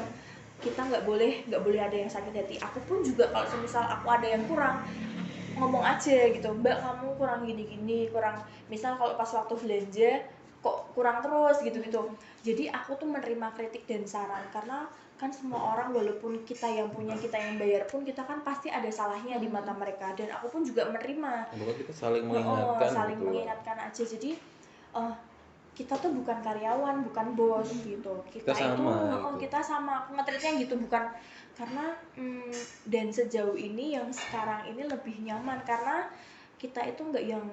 kita nggak boleh ada yang sakit hati. Aku pun juga kalau misal aku ada yang kurang, ngomong aja gitu, mbak kamu kurang gini kurang, misal kalau pas waktu belanja kok kurang terus gitu. Jadi aku tuh menerima kritik dan saran, karena kan semua orang walaupun kita yang punya, kita yang bayar pun, kita kan pasti ada salahnya di mata mereka, dan aku pun juga menerima. Kita saling mengingatkan mengingatkan aja. Jadi kita tuh bukan karyawan, bukan bos gitu. Kita sama, itu gitu. kita sama, aku nge-treatnya gitu, bukan karena dan sejauh ini yang sekarang ini lebih nyaman karena kita itu nggak yang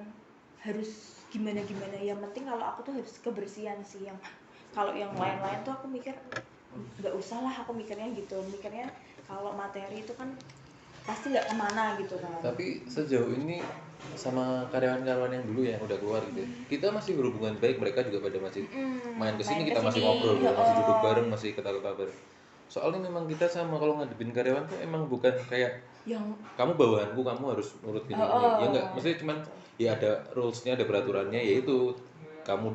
harus gimana-gimana. Yang penting kalau aku tuh harus kebersihan sih, yang kalau yang lain-lain tuh aku mikir nggak usah lah, aku mikirnya gitu, mikirnya kalau materi itu kan pasti nggak kemana gitu kan. Tapi sejauh ini sama karyawan-karyawan yang dulu yang udah keluar gitu, kita masih berhubungan baik, mereka juga pada masih main kesini, kita masih ngobrol, masih duduk bareng, masih ketawa-ketawa bareng. Soalnya memang kita sama kalau ngadepin karyawan tuh emang bukan kayak yang kamu bawaanku, kamu harus nurut gini, ya enggak, maksudnya cuman ya ada rulesnya, ada peraturannya, yaitu kamu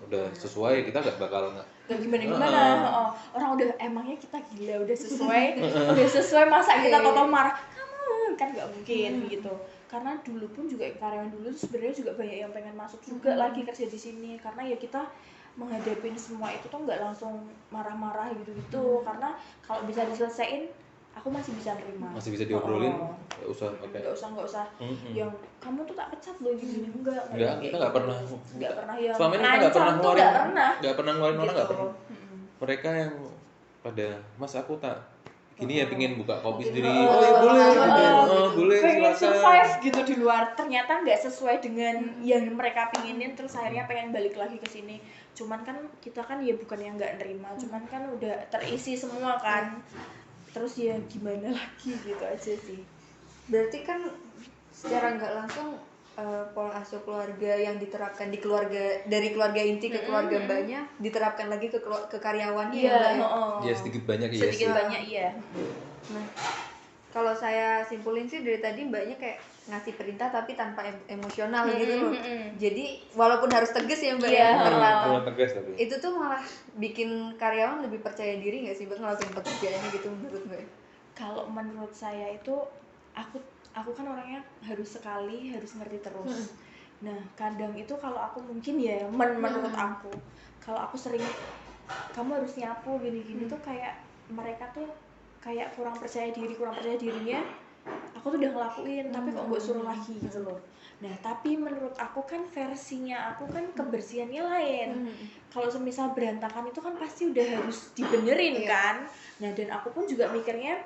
udah sesuai, kita nggak bakal gak gimana-gimana. Orang udah emangnya kita gila udah sesuai masa kita total marah kamu, kan nggak mungkin gitu. Karena dulu pun juga karyawan dulu sebenarnya juga banyak yang pengen masuk juga lagi kerja di sini, karena ya kita menghadapin semua itu tuh nggak langsung marah-marah gitu-gitu. Karena kalau bisa diselesain aku masih bisa nerima, masih bisa diobrolin, nggak usah pakai nggak usah yang kamu tuh tak pecat loh gini, enggak, kita nggak pernah yang selama ini kita nggak pernah ngeluarin orang, gitu. nggak pernah. Mereka yang pada Mas aku tak gini ya, pingin buka kopi sendiri, boleh pengen silakan. survive gitu di luar, ternyata nggak sesuai dengan yang mereka pinginin, terus akhirnya pengen balik lagi ke sini. Cuman kan kita kan ya bukan yang nggak nerima, cuman kan udah terisi semua kan, terus ya gimana lagi gitu aja sih. Berarti kan secara nggak langsung pola asuh keluarga yang diterapkan di keluarga, dari keluarga inti ke keluarga mbaknya diterapkan lagi ke karyawannya ya, ya sedikit banyak banyak iya. Nah, kalau saya simpulin sih dari tadi mbaknya kayak ngasih perintah tapi tanpa emosional gitu loh. Jadi walaupun harus tegas ya mbak ya, tegas, tapi itu tuh malah bikin karyawan lebih percaya diri nggak sih mbak ngelakuin pekerjaannya gitu menurut mbak? Kalau menurut saya itu aku kan orangnya harus ngerti terus. Nah kadang itu kalau aku mungkin ya menurut aku, kalau aku sering kamu harus nyapu gini-gini tuh kayak mereka tuh kayak kurang percaya dirinya. Aku tuh udah ngelakuin tapi kok gue suruh lagi gitu loh. Nah tapi menurut aku kan versinya aku kan kebersihannya lain. Kalau semisal berantakan itu kan pasti udah harus dibenerin kan. Nah dan aku pun juga mikirnya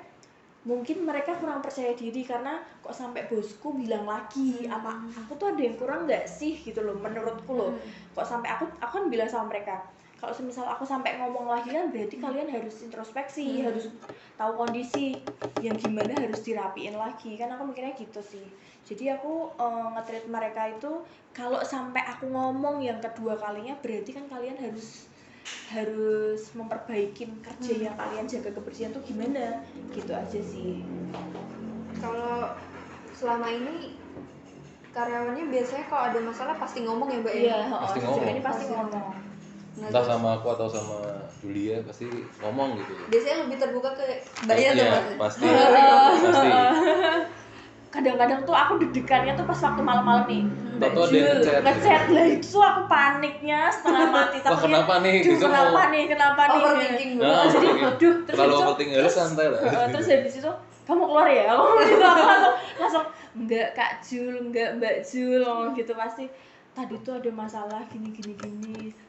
mungkin mereka kurang percaya diri karena kok sampai bosku bilang lagi, apa aku tuh ada yang kurang nggak sih gitu loh menurutku loh. Kok sampai aku kan bilang sama mereka, kalau semisal aku sampai ngomong lagi kan berarti kalian harus introspeksi, harus tahu kondisi yang gimana harus dirapiin lagi, kan aku mikirnya gitu sih. Jadi aku nge-treat mereka itu kalau sampai aku ngomong yang kedua kalinya berarti kan kalian harus memperbaiki kerja yang kalian jaga kebersihan tuh gimana gitu aja sih. Kalau selama ini karyawannya biasanya kalau ada masalah pasti ngomong ya mbak ya? Pasti ngomong. Ini pasti ngomong. Entah sama aku atau sama Julia pasti ngomong gitu. Biasanya lebih terbuka ke mbaknya tuh mbak? Pasti. Kadang-kadang tuh aku deg-degannya tuh pas waktu malam-malam nih. Tahu dia ngechat lah itu aku paniknya setengah mati. Wah kenapa nih? Kenapa nih? Overthinking banget. Jadi aduh terus terlalu overthinking, harus santai lah. Terus habis itu kamu keluar ya? Aku gitu langsung enggak Kak Jul, enggak Mbak Jul, gitu pasti. Tadi tuh ada masalah gini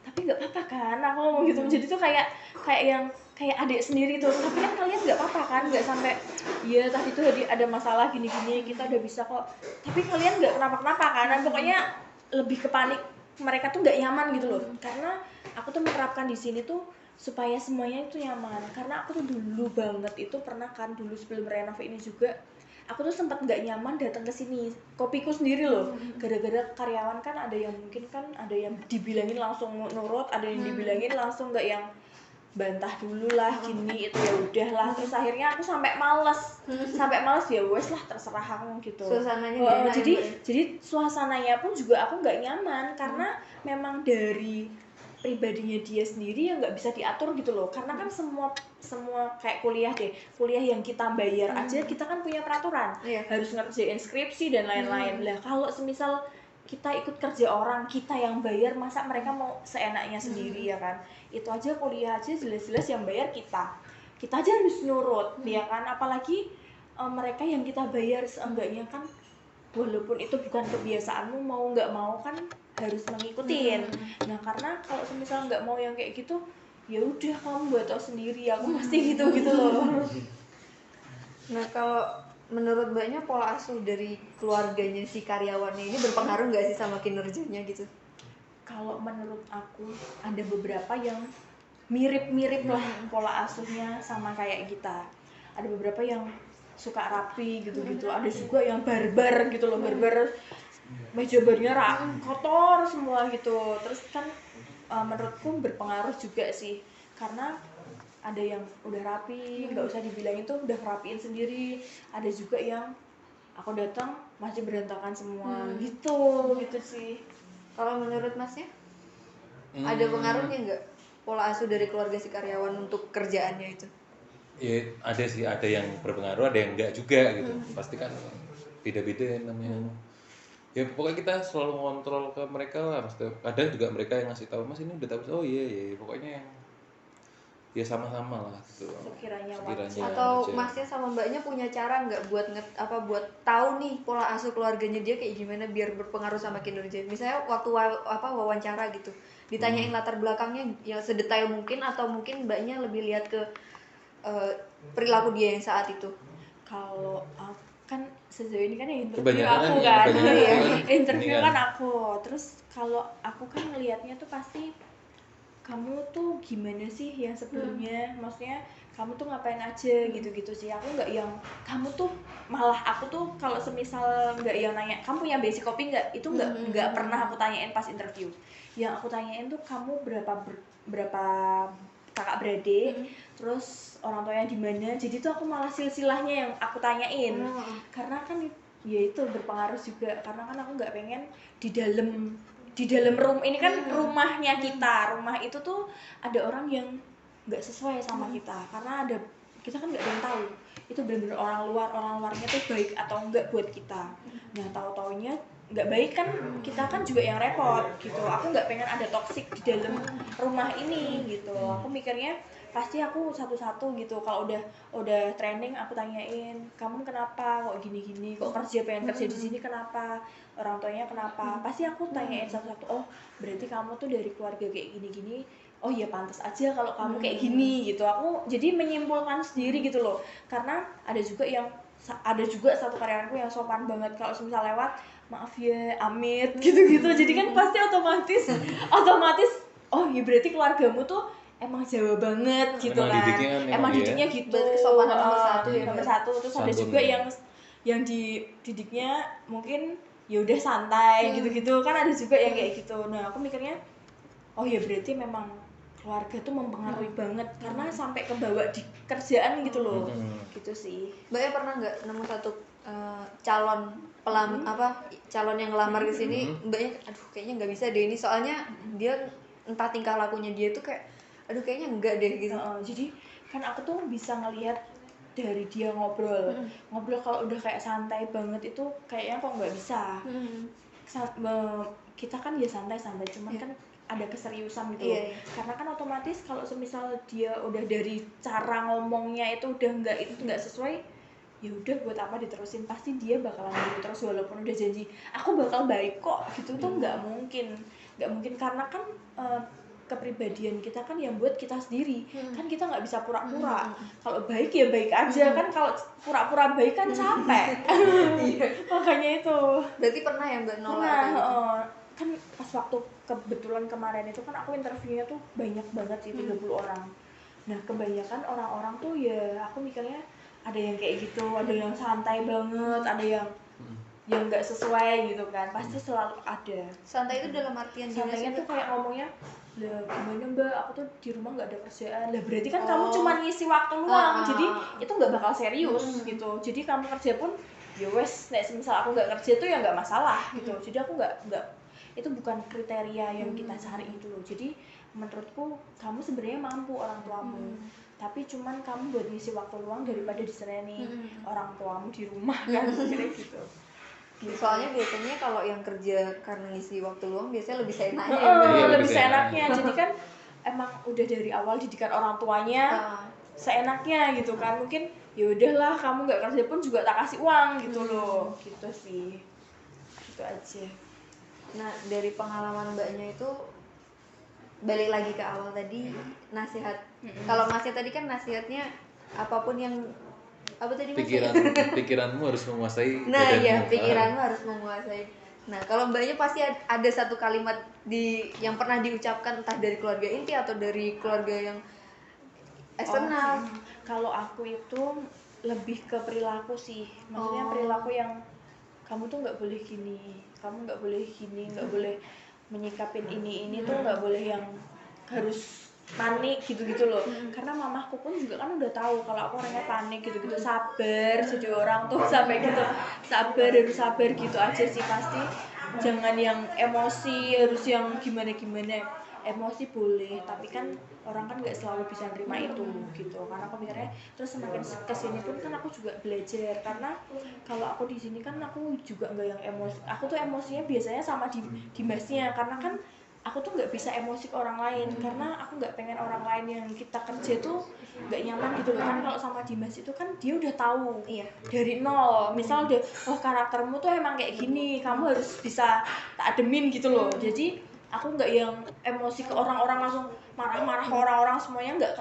tapi nggak apa-apa kan aku ngomong gitu. Jadi tuh kayak adik sendiri tuh, tapi kan kalian nggak apa-apa kan, nggak sampai iya tadi tuh ada masalah gini kita udah bisa kok, tapi kalian nggak kenapa-kenapa kan. Dan pokoknya lebih ke panik, mereka tuh nggak nyaman gitu loh. Karena aku tuh menerapkan di sini tuh supaya semuanya itu nyaman. Karena aku tuh dulu banget itu pernah kan, dulu sebelum renov ini juga aku tuh sempat nggak nyaman datang ke sini, kopiku sendiri loh, gara-gara karyawan kan ada yang mungkin kan ada yang dibilangin langsung nurut, ada yang dibilangin langsung nggak, yang bantah dulu lah gini itu ya udah lah. Terus akhirnya aku sampai males ya wes lah terserah aku gitu. Suasananya jadi suasananya pun juga aku nggak nyaman karena memang dari pribadinya dia sendiri yang nggak bisa diatur gitu loh. Karena kan semua kayak kuliah yang kita bayar aja kita kan punya peraturan, harus ngerjain skripsi dan lain-lain. Lah kalau semisal kita ikut kerja orang, kita yang bayar, masa mereka mau seenaknya sendiri ya kan. Itu aja kuliah aja jelas-jelas yang bayar kita aja harus nurut ya kan. Apalagi mereka yang kita bayar, seenggaknya kan walaupun itu bukan kebiasaanmu, mau nggak mau kan harus mengikutin. Nah karena kalau misal nggak mau yang kayak gitu, ya udah kamu buat tau sendiri, aku pasti gitu loh. Nah kalau menurut Mbaknya pola asuh dari keluarganya si karyawannya ini berpengaruh nggak sih sama kinerjanya gitu? Kalau menurut aku ada beberapa yang mirip-mirip lah pola asuhnya sama kayak kita. Ada beberapa yang suka rapi gitu-gitu, ada juga yang barbar gitu loh, barbar meja barnya kotor semua gitu. Terus kan menurutku berpengaruh juga sih, karena ada yang udah rapi, nggak usah dibilangin tuh udah rapiin sendiri. Ada juga yang aku datang masih berantakan semua gitu sih. Kalau menurut Masnya ada pengaruhnya nggak pola asuh dari keluarga si karyawan untuk kerjaannya itu? Ya ada sih, ada yang berpengaruh, ada yang enggak juga gitu. Pasti kan beda-beda namanya. Ya pokoknya kita selalu ngontrol ke mereka lah. Kadang juga mereka yang ngasih tahu, Mas ini udah tahu. Oh iya, pokoknya yang ya sama-sama lah gitu. Sekiranya Atau aja. Masnya sama Mbaknya punya cara nggak buat buat tahu nih pola asuh keluarganya dia kayak gimana biar berpengaruh sama kinerja? Misalnya waktu wawancara gitu, ditanyain latar belakangnya yang sedetail mungkin, atau mungkin Mbaknya lebih lihat ke perilaku dia yang saat itu. Kalau kan sejauh ini kan yang interview Kebanyakan aku kan, interview kan. kan aku. Terus kalau aku kan ngelihatnya tuh pasti kamu tuh gimana sih yang sebelumnya, maksudnya kamu tuh ngapain aja gitu-gitu sih. Aku nggak yang kamu tuh, malah aku tuh kalau semisal nggak yang nanya kamu punya basic copy nggak, itu nggak pernah aku tanyain pas interview. Yang aku tanyain tuh kamu berapa kakak beradik, terus orang tuanya di mana. Jadi tuh aku malah silsilahnya yang aku tanyain. Karena kan ya itu berpengaruh juga, karena kan aku nggak pengen di dalam room ini kan rumahnya kita, rumah itu tuh ada orang yang nggak sesuai sama kita, karena kita kan nggak ada yang tahu itu benar-benar orang luarnya tuh baik atau enggak buat kita. Nah tahu-taunya nggak baik kan, kita kan juga yang repot gitu. Aku nggak pengen ada toksik di dalam rumah ini gitu. Aku mikirnya pasti aku satu-satu gitu. Kalau udah training aku tanyain, kamu kenapa kok gini-gini, kok pengen kerja di sini, kenapa, orang tuanya kenapa, pasti aku tanyain satu-satu. Oh berarti kamu tuh dari keluarga kayak gini-gini, oh ya pantas aja kalau kamu kayak gini gitu. Aku jadi menyimpulkan sendiri gitu loh. Karena ada juga satu karyawanku yang sopan banget, kalau misal lewat maaf ya Amit gitu-gitu. Jadi kan pasti otomatis oh ya berarti keluargamu tuh emang Jawa banget gitu kan. Emang didiknya gitu. Kesopanan nomor satu ya. Nomor satu. Terus ada juga yang didiknya mungkin ya udah santai gitu-gitu kan, ada juga yang kayak gitu. Nah aku mikirnya oh ya berarti memang keluarga tuh mempengaruhi banget, karena sampai ke bawah di kerjaan gitu loh. Gitu sih. Mbaknya pernah nggak nemu satu calon calon yang ngelamar ke sini, Mbaknya aduh kayaknya nggak bisa deh ini, soalnya dia entah tingkah lakunya dia tuh kayak aduh kayaknya enggak deh gitu. Jadi kan aku tuh bisa ngelihat dari dia ngobrol kalau udah kayak santai banget itu kayaknya kok nggak bisa. Kita kan ya santai cuman kan ada keseriusan gitu loh. Karena kan otomatis kalau semisal dia udah dari cara ngomongnya itu udah nggak sesuai, ya udah buat apa diterusin, pasti dia bakalan gitu terus walaupun udah janji aku bakal baik kok gitu. Tuh nggak mungkin karena kan kepribadian kita kan yang buat kita sendiri. Kan kita nggak bisa pura-pura. Kalau baik ya baik aja kan, kalau pura-pura baik kan capek. Makanya itu berarti pernah ya Mbak nolak kan pas waktu kebetulan kemarin itu kan aku interviewnya tuh banyak banget sih, 30 orang. Nah kebanyakan orang-orang tuh ya aku mikirnya ada yang kayak gitu, ada yang santai banget, ada yang nggak sesuai gitu kan, pasti selalu ada. Santai itu dalam artian santainya tuh kayak ngomongnya, lah gimana Mbak, aku tuh di rumah nggak ada kerjaan. Lah berarti kan kamu cuma ngisi waktu luang, jadi itu nggak bakal serius gitu. Jadi kamu kerja pun ya wes, misal aku nggak kerja tuh ya nggak masalah gitu. Jadi aku nggak itu bukan kriteria yang kita cari itu loh. Jadi menurutku kamu sebenarnya mampu orang tuamu, tapi cuman kamu buat ngisi waktu luang daripada disereni orang tuamu di rumah kan, kira gitu. Soalnya biasanya kalau yang kerja karena ngisi waktu luang biasanya lebih seenaknya. Lebih seenaknya. Jadi kan emang udah dari awal didikan orang tuanya seenaknya gitu kan. Mungkin ya udahlah kamu nggak kerja pun juga tak kasih uang gitu loh. Gitu sih. Gitu aja. Nah, dari pengalaman mbaknya itu balik lagi ke awal tadi, nasihat. Kalau Masnya tadi kan nasihatnya apapun yang apa tadi Mas? Pikiranmu harus menguasai Nah, badanmu. iya, pikiranmu harus menguasai. Nah, kalau mbaknya pasti ada satu kalimat yang pernah diucapkan entah dari keluarga inti atau dari keluarga yang eksternal. Kalau aku itu lebih ke perilaku sih, maksudnya perilaku yang kamu tuh nggak boleh gini, kamu nggak boleh gini, nggak boleh menyikapin ini tuh nggak boleh yang harus panik gitu-gitu loh. Karena mamahku pun juga kan udah tahu kalau aku orangnya panik gitu-gitu. Sabar, jadi orang tuh sampai gitu, sabar, harus sabar gitu aja sih pasti. Jangan yang emosi, harus yang gimana-gimana. Emosi boleh, tapi kan orang kan nggak selalu bisa nerima itu gitu. Karena aku mikirnya terus semakin kesini pun kan aku juga belajar, karena kalau aku di sini kan aku juga nggak yang emosi. Aku tuh emosinya biasanya sama di mesnya, karena kan aku tuh nggak bisa emosi ke orang lain, karena aku nggak pengen orang lain yang kita kerja tuh nggak nyaman gitu loh. Kan kalau sama Dimas itu kan dia udah tahu dari nol, misal dia karaktermu tuh emang kayak gini, kamu harus bisa tak ademin gitu loh. Jadi aku nggak yang emosi ke orang-orang langsung marah-marah ke orang-orang semuanya, nggak.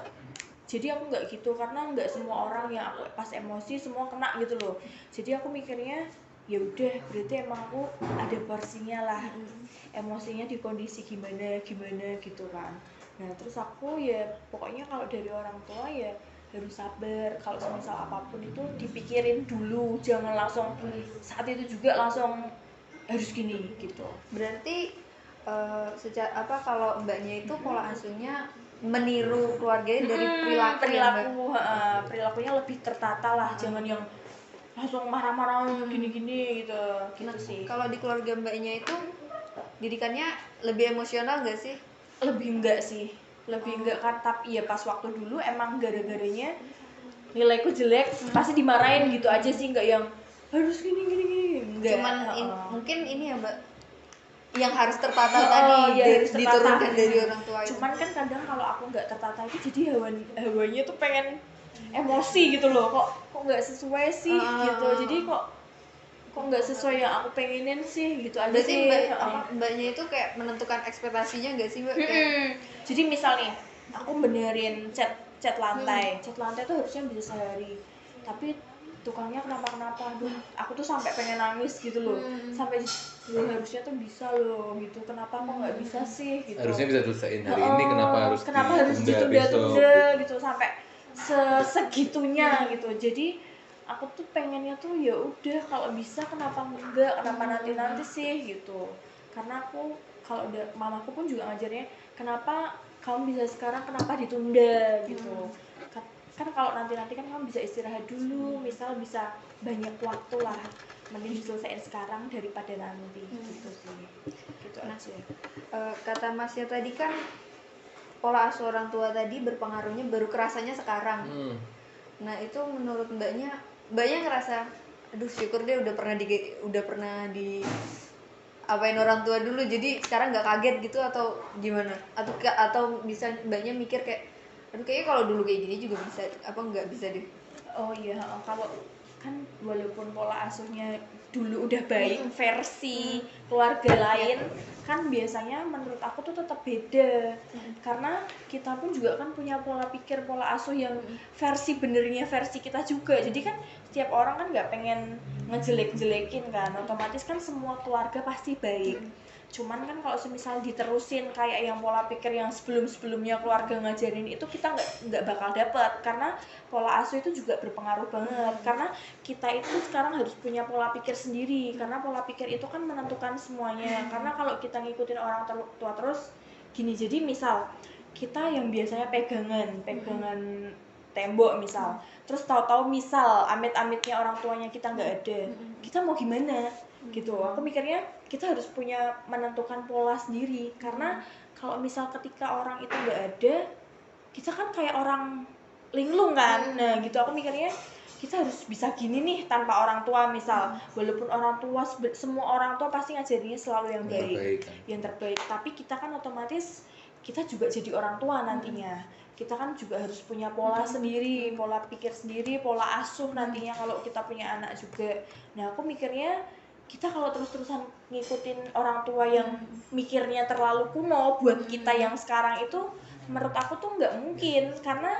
Jadi aku nggak gitu, karena nggak semua orang yang aku pas emosi semua kena gitu loh. Jadi aku mikirnya ya udah, berarti emang aku ada porsinya lah, emosinya di kondisi gimana gitu kan. Nah terus aku ya pokoknya kalau dari orang tua ya harus sabar. Kalau semisal apapun itu dipikirin dulu, jangan langsung saat itu juga langsung harus gini gitu. Berarti kalau mbaknya itu pola asuhnya meniru keluarganya dari perilakunya lebih tertata lah, jangan yang langsung marah-marah gini-gini gitu sih. Kalau di keluarga mbaknya itu didikannya lebih emosional nggak sih? Lebih enggak sih, enggak kan. Tapi ya pas waktu dulu emang gara-garanya nilaiku jelek pasti dimarahin gitu aja sih, nggak yang harus gini enggak. Cuman mungkin ini ya mbak, yang harus tertata tadi ya, diturunkan dari orang tua itu. Cuman kan kadang kalau aku nggak tertata itu jadi hawanya tuh pengen emosi gitu loh, kok nggak sesuai sih gitu. Jadi kok nggak sesuai yang aku pengenin sih gitu aja. Berarti mbaknya itu kayak menentukan ekspektasinya nggak sih mbak? Jadi misal nih aku benerin cat lantai tuh harusnya bisa sehari, tapi tukangnya kenapa aduh aku tuh sampai pengen nangis gitu loh. Sampai harusnya tuh bisa loh gitu, kenapa kok nggak bisa sih gitu. Harusnya bisa selesaiin hari ini, kenapa harus ditunda gitu sampai segitunya gitu. Jadi aku tuh pengennya tuh ya udah kalau bisa kenapa nanti sih gitu. Karena aku kalau udah, mamaku pun juga ngajarnya kenapa kamu bisa sekarang, kenapa ditunda gitu. Kan kalau nanti kan kamu bisa istirahat dulu, misal bisa banyak waktu lah, mending diselesaikan sekarang daripada nanti gitu sih. Gitu aja. Kata Masnya tadi kan pola asuh orang tua tadi berpengaruhnya baru kerasanya sekarang. Nah itu menurut mbaknya ngerasa aduh syukur deh udah pernah di apain orang tua dulu, jadi sekarang nggak kaget gitu atau gimana? Atau bisa mbaknya mikir kayak aduh kayaknya kalau dulu kayak gini juga bisa, apa nggak bisa deh? Oh iya, kalau kan walaupun pola asuhnya dulu udah baik versi keluarga lain, kan biasanya menurut aku tuh tetap beda. Karena kita pun juga kan punya pola pikir, pola asuh yang versi benernya versi kita juga. Jadi kan setiap orang kan nggak pengen ngejelek-jelekin kan, otomatis kan semua keluarga pasti baik. Cuman kan kalau semisal diterusin kayak yang pola pikir yang sebelumnya keluarga ngajarin itu, kita nggak bakal dapet. Karena pola asuh itu juga berpengaruh banget, karena kita itu sekarang harus punya pola pikir sendiri, karena pola pikir itu kan menentukan semuanya. Karena kalau kita ngikutin orang tua terus gini, jadi misal kita yang biasanya pegangan tembok misal, terus tahu-tahu misal amit-amitnya orang tuanya kita nggak ada, kita mau gimana gitu. Aku mikirnya kita harus punya menentukan pola sendiri, karena kalau misal ketika orang itu nggak ada, kita kan kayak orang linglung kan. Nah gitu, aku mikirnya kita harus bisa gini nih tanpa orang tua misal. Walaupun orang tua, semua orang tua pasti ngajarinya selalu yang baik, yang terbaik, tapi kita kan otomatis kita juga jadi orang tua nantinya. Kita kan juga harus punya pola sendiri, pola pikir sendiri, pola asuh nantinya kalau kita punya anak juga. Nah aku mikirnya kita kalau terus-terusan ngikutin orang tua yang mikirnya terlalu kuno buat kita yang sekarang itu, menurut aku tuh nggak mungkin, karena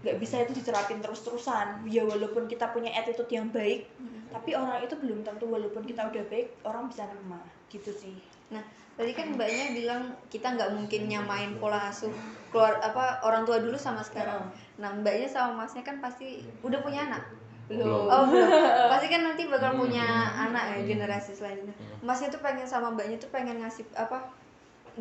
nggak bisa itu diterapin terus-terusan. Ya walaupun kita punya attitude yang baik, tapi orang itu belum tentu walaupun kita udah baik orang bisa nerima gitu sih. Nah, tadi kan mbaknya bilang kita nggak mungkin nyamain pola asuh orang tua dulu sama sekarang. Nah, mbaknya sama masnya kan pasti udah punya anak. Belum. Oh belum. Pasti kan nanti bakal punya anak ya, generasi selanjutnya. Masnya tuh pengen sama mbaknya tuh pengen ngasih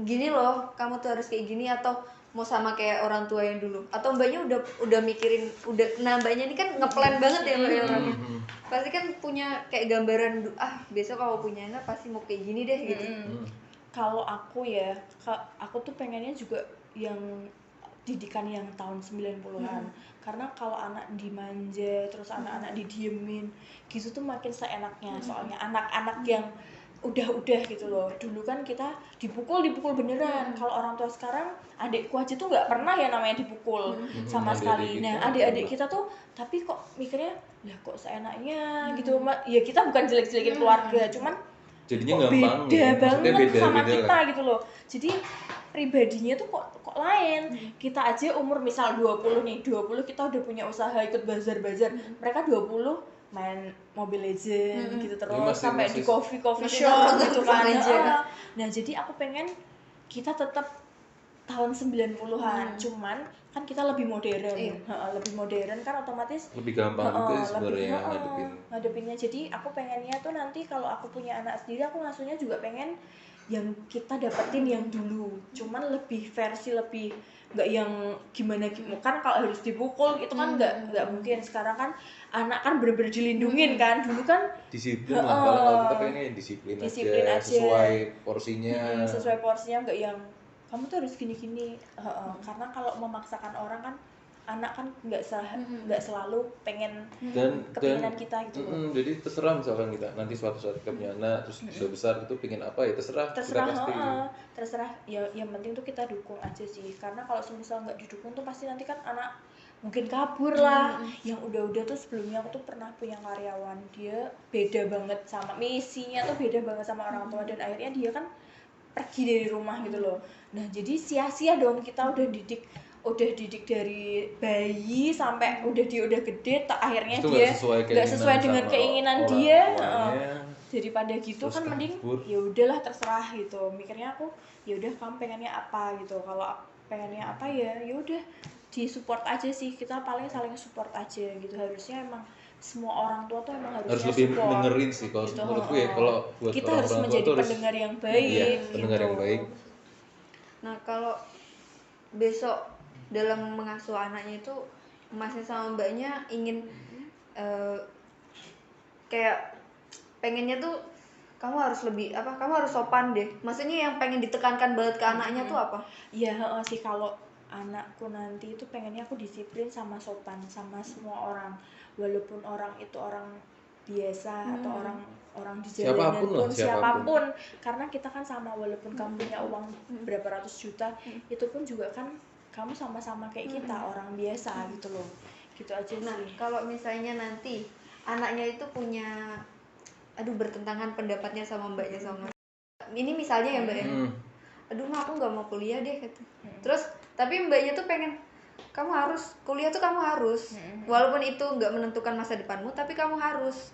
gini loh, kamu tuh harus kayak gini, atau mau sama kayak orang tua yang dulu, atau mbaknya udah mikirin nah mbaknya ini kan ngeplan banget ya mbak orangnya. Pasti kan punya kayak gambaran besok kalau punya anak pasti mau kayak gini deh gitu. Kalau aku ya, aku tuh pengennya juga yang didikan yang tahun 90-an. Karena kalau anak dimanja, terus anak-anak didiemin gitu tuh makin seenaknya. Soalnya anak-anak yang udah gitu loh. Dulu kan kita dipukul beneran. Kalau orang tua sekarang, adikku aja tuh nggak pernah ya namanya dipukul sama sekali. Nah, adik-adik kita tuh tapi kok mikirnya, lah kok seenaknya gitu. Ya kita bukan jelek-jelekin keluarga, cuman jadinya kok gampang beda ya. banget Beda sama kita lah. gitu loh. Jadi pribadinya tuh kok lain. Kita aja umur misal 20 nih, 20 kita udah punya usaha ikut bazar-bazar. Mereka 20 main Mobile Legends gitu terus sampai di coffee shop gitu kan. Nah, jadi aku pengen kita tetap tahun 90-an, cuman kan kita lebih modern. Lebih modern kan otomatis Lebih gampang juga sebenarnya ngadepinnya. Jadi aku pengennya tuh nanti kalau aku punya anak sendiri, aku ngasuhnya juga pengen yang kita dapetin yang dulu, cuman lebih versi lebih nggak yang gimana kan kalau harus dipukul itu kan nggak mungkin. Sekarang kan anak kan bener-bener dilindungin kan, dulu kan disiplin lah. Kalau kita pengennya disiplin aja sesuai porsinya, nggak yang kamu tuh harus gini-gini. Karena kalau memaksakan orang kan anak kan nggak selalu pengen kepinginan kita gitu loh. Jadi terserah misalkan kita nanti suatu saat kita punya anak terus sudah besar itu pengen apa ya terserah kita pasti terserah ya, yang penting tuh kita dukung aja sih. Karena kalau semisal nggak didukung tuh pasti nanti kan anak mungkin kabur lah. Yang udah tuh sebelumnya aku tuh pernah punya karyawan, dia beda banget sama misinya tuh beda banget sama orang tua, dan akhirnya dia kan pergi dari rumah gitu loh. Nah, jadi sia-sia dong kita udah didik dari bayi sampai udah gede, akhirnya itu dia nggak sesuai dengan keinginan dia. Daripada gitu terus kan mending ya udahlah terserah gitu. Mikirnya aku ya udah kamu pengennya apa gitu. Kalau aku pengennya apa ya udah disupport aja sih. Kita paling saling support aja gitu. Harusnya emang semua orang tua tuh emang harus lebih support, dengerin sih kalau gitu. Menurutku ya kalau buat kita harus menjadi pendengar yang baik. Pendengar yang baik. Nah, kalau besok dalam mengasuh anaknya itu masnya sama mbaknya ingin kayak pengennya tuh kamu harus lebih kamu harus sopan deh, maksudnya yang pengen ditekankan banget ke anaknya tuh apa? Ya sih, kalau anakku nanti itu pengennya aku disiplin sama sopan sama semua orang, walaupun orang itu orang biasa atau orang di jalanan siapapun. Karena kita kan sama, walaupun kamu punya uang berapa ratus juta, itu pun juga kan kamu sama-sama kayak kita, orang biasa gitu loh. Gitu aja sih. Nah, kalau misalnya nanti anaknya itu punya bertentangan pendapatnya sama mbaknya sama ini misalnya ya mbak ya, mah aku nggak mau kuliah deh gitu. Terus tapi mbaknya tuh pengen kamu harus kuliah tuh, kamu harus walaupun itu nggak menentukan masa depanmu, tapi kamu harus.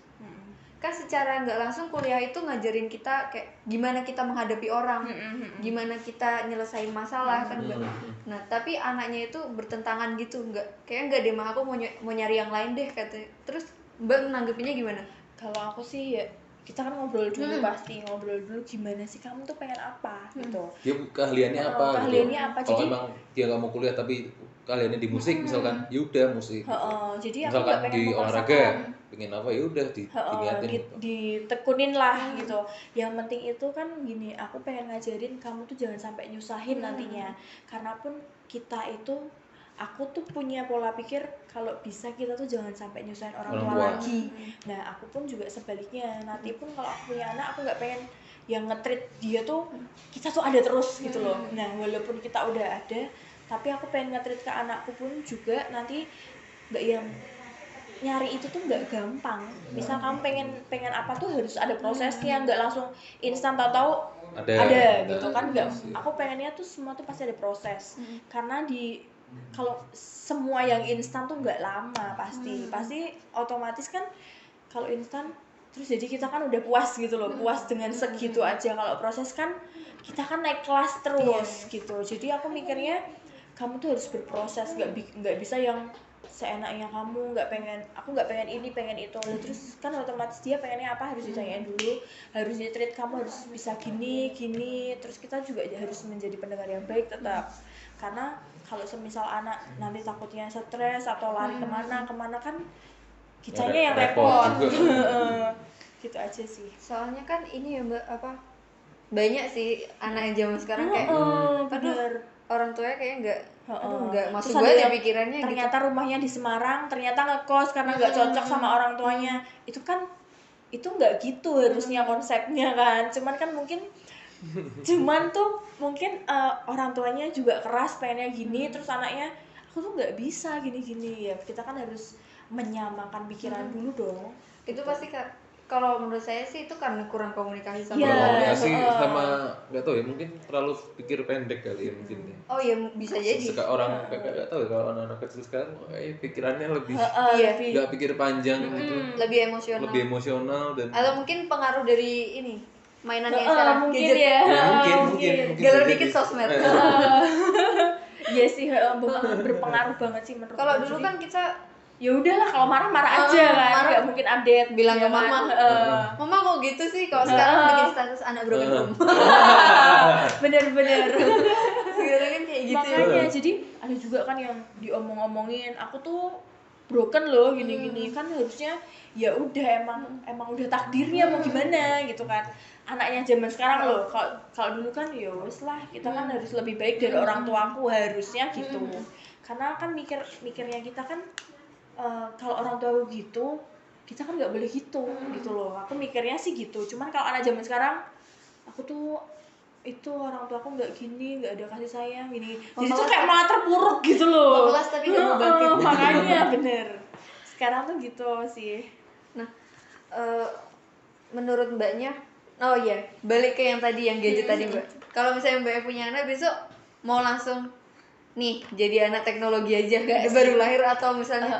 Kan secara nggak langsung kuliah itu ngajarin kita kayak gimana kita menghadapi orang, gimana kita nyelesain masalah kan mbak. Nah tapi anaknya itu bertentangan gitu, nggak deh mah, aku mau nyari yang lain deh katanya. Terus mbak nanggepinnya gimana? Kalau aku sih ya kita kan ngobrol dulu, pasti ngobrol dulu gimana sih kamu tuh pengen apa gitu. Dia keahliannya apa gitu. Kalau jadi emang dia nggak mau kuliah tapi keahliannya di musik misalkan, ya udah musik. Jadi aku misalkan nggak pengen di olahraga pengen apa ya udah ditekunin lah gitu. Yang penting itu kan gini, aku pengen ngajarin kamu tuh jangan sampai nyusahin nantinya. Karena pun kita itu, aku tuh punya pola pikir kalau bisa kita tuh jangan sampai nyusahin orang tua lagi. Nah aku pun juga sebaliknya, nanti pun kalau aku punya anak aku nggak pengen yang nge-treat dia tuh kita tuh ada terus gitu loh. Nah walaupun kita udah ada, tapi aku pengen nge-treat ke anakku pun juga nanti nggak yang nyari itu tuh nggak gampang. Misal kamu pengen apa tuh harus ada prosesnya, nggak langsung instan tahu-tahu ada gitu kan. Nggak, aku pengennya tuh semua tuh pasti ada proses. Karena kalau semua yang instan tuh nggak lama, pasti otomatis kan kalau instan terus jadi kita kan udah puas gitu loh, puas dengan segitu aja. Kalau proses kan kita kan naik kelas terus gitu. Jadi aku mikirnya kamu tuh harus berproses, nggak bisa yang seenaknya kamu, aku nggak pengen ini pengen itu. Terus kan otomatis dia pengennya apa harus ditanyain dulu, harus di-treat, kamu harus bisa gini. Terus kita juga harus menjadi pendengar yang baik tetap, karena kalau semisal anak nanti takutnya stres atau lari kemana kan kitanya yang repot. Gitu aja sih. Soalnya kan ini ya Mbak, banyak sih anak yang zaman sekarang kayak bener. Orang tuanya kayak nggak masuk Terus banget ada ya pikirannya ternyata gitu. rumahnya di Semarang, ternyata ngekos karena nggak cocok sama orang tuanya. Itu nggak gitu harusnya konsepnya kan. Cuman tuh mungkin orang tuanya juga keras pengennya gini, terus anaknya aku tuh nggak bisa gini ya. Kita kan harus menyamakan pikiran dulu dong. Itu pasti kalau menurut saya sih itu karena kurang komunikasi sama komunikasi sama nggak tahu ya, mungkin terlalu pikir pendek kali ya mungkin ya. Oh ya bisa jadi. Orang nggak tahu ya, kalau anak-anak kecil sekarang pikirannya lebih nggak pikir panjang gitu, lebih emosional dan Ah. atau mungkin pengaruh dari ini mainannya sekarang mungkin gadget ya. mungkin galer dikit sosmed. Iya sih, berpengaruh banget sih menurut Kalau gue. dulu kan kita Ya udahlah, kalau marah aja kan, nggak mungkin update bilang ya ke mama, kan? mama kok gitu sih. Kalau sekarang bikin status anak broken home. Bener. Sekarang kan kayak gitu. Makanya jadi ada juga kan yang diomong-omongin aku tuh broken loh gini kan, harusnya ya udah emang udah takdirnya mau gimana gitu kan. Anaknya zaman sekarang loh, kalau dulu kan ya wes lah, kita kan harus lebih baik dari orang tuaku harusnya gitu. Karena kan mikirnya kita kan kalau orang tua gitu, kita kan nggak boleh gitu loh. Aku mikirnya sih gitu. Cuman kalau anak zaman sekarang, aku tuh itu orang tua aku nggak gini, nggak ada kasih sayang gini. Jadi tuh kayak malah terpuruk gitu loh. Kelas tapi nggak mau bangkit. Makanya bener. Sekarang tuh gitu sih. Nah, menurut Mbaknya, oh iya, balik ke yang tadi, yang gadget tadi Mbak. Kalau misalnya Mbak punya anak besok mau langsung nih jadi anak teknologi aja, baru lahir, atau misalnya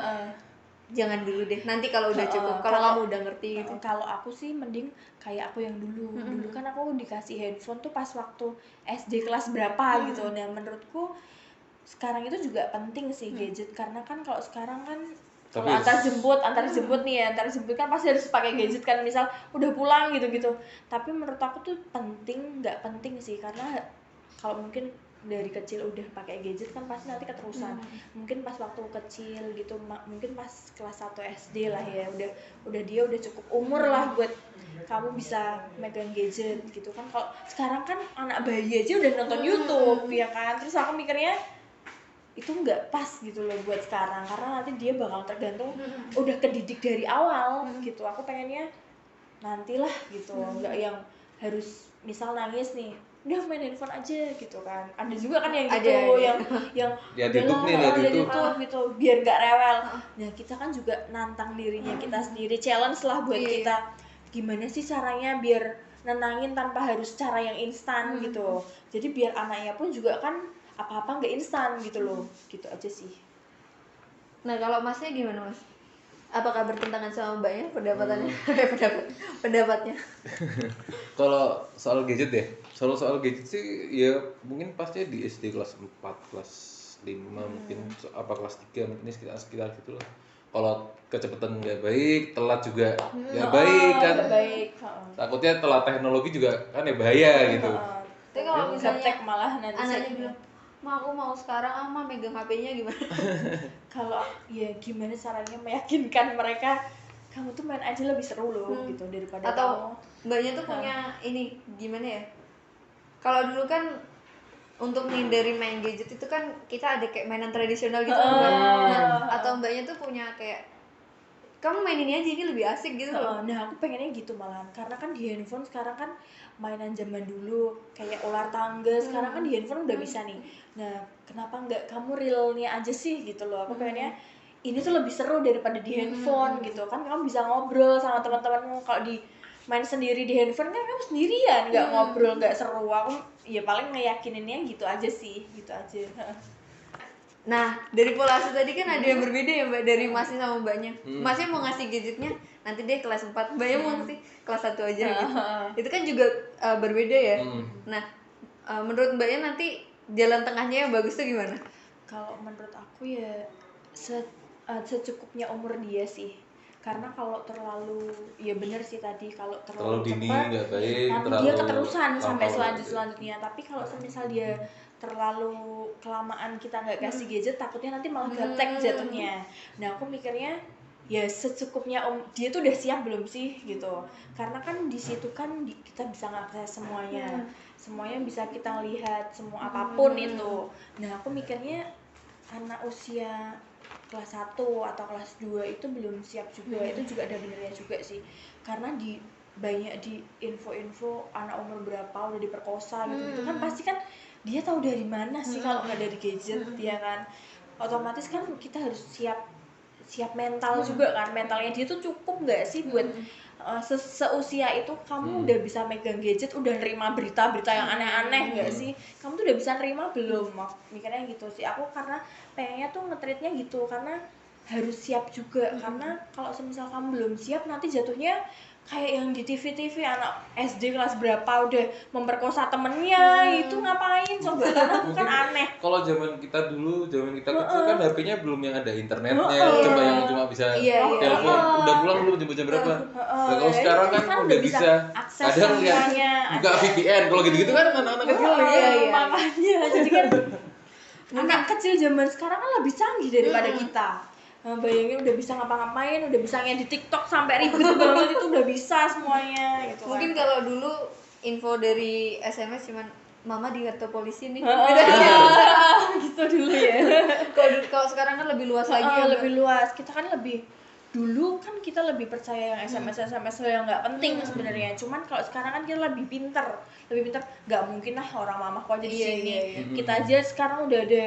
jangan dulu deh, nanti kalau udah cukup, kalau kamu udah ngerti gitu. Kalau aku sih mending kayak aku yang dulu. Dulu kan aku dikasih handphone tuh pas waktu SD kelas berapa gitu. Nah menurutku sekarang itu juga penting sih gadget, karena kan kalau sekarang kan kalau antar jemput nih ya, antar jemput kan pasti harus pakai gadget kan, misal udah pulang gitu. Tapi menurut aku tuh nggak penting sih, karena kalau mungkin dari kecil udah pakai gadget kan pasti nanti keterusan. Mungkin pas waktu kecil gitu, mungkin pas kelas 1 SD lah ya, udah dia udah cukup umur lah buat kamu bisa megang gadget gitu kan. Kalau sekarang kan anak bayi aja udah nonton YouTube ya kan. Terus aku mikirnya itu nggak pas gitu loh buat sekarang, karena nanti dia bakal tergantung udah kedidik dari awal gitu. Aku pengennya nantilah gitu, nggak yang harus misal nangis nih udah main handphone aja gitu kan. Ada juga kan yang gitu, yang lihat YouTube gitu biar nggak rewel. Nah kita kan juga nantang dirinya kita sendiri, challenge lah buat kita gimana sih caranya biar nenangin tanpa harus cara yang instan gitu. Jadi biar anaknya pun juga kan apa-apa nggak instan gitu loh. Gitu aja sih. Nah kalau Masnya gimana Mas? Apakah bertentangan sama Mbaknya pendapatannya? Pendapatnya? Kalau soal gadget deh, soal gadget sih ya mungkin pastinya di SD kelas 4, kelas 5 mungkin, apa kelas 3 mungkin sekitar gitulah. Kalau kecepatan nggak baik, telat juga nggak baik kan. Takutnya telat teknologi juga kan ya bahaya gitu. Tapi kalau misalnya malah nanti anaknya bilang, "Ma aku mau sekarang, Ma megang HP-nya gimana?" Kalau ya gimana caranya meyakinkan mereka kamu tuh main aja lebih seru loh gitu daripada atau kamu. Mbaknya tuh punya ini gimana ya? Kalau dulu kan untuk menghindari main gadget itu kan kita ada kayak mainan tradisional gitu Nah, atau Mbaknya tuh punya kayak kamu main ini aja, ini lebih asik gitu loh. Nah aku pengennya gitu malahan, karena kan di handphone sekarang kan mainan zaman dulu kayak ular tangga, sekarang kan di handphone udah bisa nih. Nah kenapa nggak kamu realnya aja sih gitu loh. Aku pengennya ini tuh lebih seru daripada di handphone gitu kan, kamu bisa ngobrol sama teman-temanmu. Kalau di main sendiri di handphone kan kamu sendirian, nggak ngobrol, nggak seru. Aku ya paling ngeyakininnya gitu aja sih, gitu aja. Nah, dari pola asuh tadi kan ada yang berbeda ya Mbak, dari Masnya sama Mbaknya. Masnya mau ngasih gadgetnya nanti deh kelas 4, Mbaknya mau ngasih kelas 1 aja gitu. Itu kan juga berbeda ya. Nah, menurut Mbaknya nanti jalan tengahnya yang bagus tuh gimana? Kalau menurut aku ya secukupnya umur dia sih. Karena kalau terlalu, ya bener sih tadi, kalau terlalu dini cepat nggak baik, nanti terlalu dia keterusan sampai lama selanjutnya. Tapi kalau semisal dia terlalu kelamaan kita nggak kasih gadget, takutnya nanti malah gaptek jatuhnya. Nah aku mikirnya ya secukupnya, dia tuh udah siap belum sih gitu. Karena kan di situ kan kita bisa ngakses semuanya bisa kita lihat, semua apapun itu. Nah aku mikirnya anak usia kelas 1 atau kelas 2 itu belum siap juga. Itu juga ada benernya juga sih, karena banyak di info-info anak umur berapa udah diperkosa gitu kan, pasti kan dia tahu dari mana sih kalau nggak dari gadget, ya kan. Otomatis kan kita harus siap mental juga kan, mentalnya dia tuh cukup nggak sih buat seusia itu kamu udah bisa megang gadget, udah nerima berita-berita yang aneh-aneh nggak sih, kamu tuh udah bisa nerima belum? Mikirnya gitu sih aku, karena pengennya tuh nge-treatnya gitu, karena harus siap juga. Karena kalau semisal kamu belum siap, nanti jatuhnya kayak yang di TV-TV anak SD kelas berapa udah memperkosa temennya, itu ngapain coba? Karena kan aneh. Kalau zaman kita kecil kan HP-nya belum yang ada internetnya, cuma bisa telepon, udah pulang belum jam berapa. Nah, kalau sekarang kan udah bisa akses kadang semuanya, buka VPN, kalau gitu-gitu kan anak-anak kecil makanya jadi kan anak kecil zaman sekarang kan lebih canggih daripada kita. Bayangin udah bisa ngapa-ngapain, udah bisa ngedit TikTok sampai ribet banget, itu udah bisa semuanya gitu. Mungkin kalau dulu info dari SMS cuman mama di kantor polisi nih. Gitu dulu ya. Kalau sekarang kan lebih luas lagi ya. Lebih luas. Kita kan dulu kan kita lebih percaya yang SMS yang nggak penting sebenarnya. Cuman kalau sekarang kan kita lebih pinter. Nggak mungkin lah orang mamaku aja di sini. Kita aja sekarang udah ada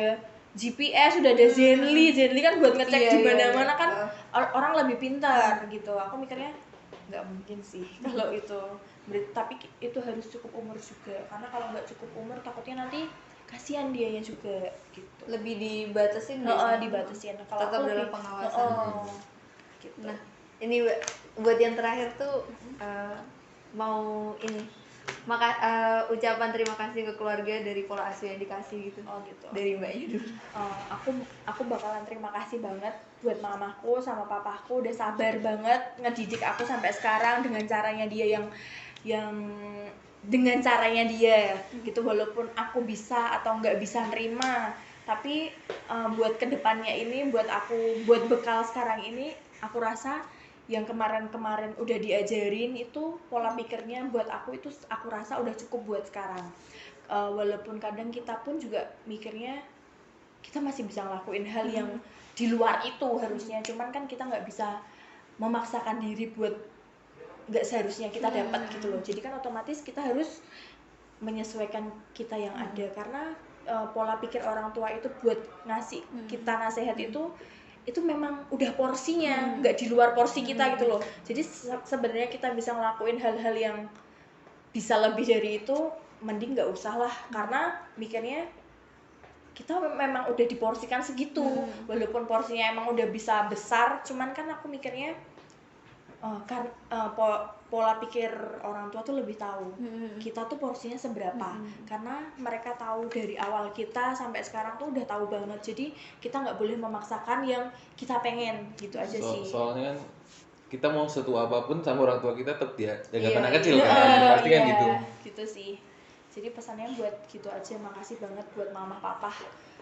GPS, udah ada Zenly kan buat ngecek di mana-mana kan. Orang lebih pintar gitu. Aku mikirnya nggak mungkin sih kalau itu. Tapi itu harus cukup umur juga, karena kalau nggak cukup umur takutnya nanti kasihan dianya juga gitu. Lebih dibatasin dibatasin kalau tetap dalam pengawasan. Gitu. Nah ini buat yang terakhir tuh mau ini ucapan terima kasih ke keluarga dari pola asuh yang dikasih gitu. Gitu. Dari Mbaknya dulu. Aku bakalan terima kasih banget buat mamaku sama papaku, udah sabar banget ngedidik aku sampai sekarang dengan caranya dia yang dengan caranya dia gitu. Walaupun aku bisa atau nggak bisa nerima, tapi buat kedepannya ini, buat bekal sekarang ini, aku rasa yang kemarin-kemarin udah diajarin itu pola pikirnya buat aku itu aku rasa udah cukup buat sekarang. Walaupun kadang kita pun juga mikirnya kita masih bisa ngelakuin hal yang di luar itu harusnya, cuman kan kita nggak bisa memaksakan diri buat nggak seharusnya kita dapat gitu loh. Jadi kan otomatis kita harus menyesuaikan kita yang ada, karena pola pikir orang tua itu buat ngasih kita nasihat itu memang udah porsinya, nggak di luar porsi kita gitu loh. Jadi sebenarnya kita bisa ngelakuin hal-hal yang bisa lebih dari itu, mending nggak usah lah, karena mikirnya kita memang udah diporsikan segitu. Walaupun porsinya emang udah bisa besar, cuman kan aku mikirnya pola pikir orang tua tuh lebih tahu kita tuh porsinya seberapa, karena mereka tahu dari awal kita sampai sekarang tuh udah tahu banget. Jadi kita nggak boleh memaksakan yang kita pengen gitu aja sih. Soalnya kan kita mau setua apapun sama orang tua kita tetap dia jaga anak kecil kan, pasti kan gitu sih. Jadi pesannya buat gitu aja, makasih banget buat mama papa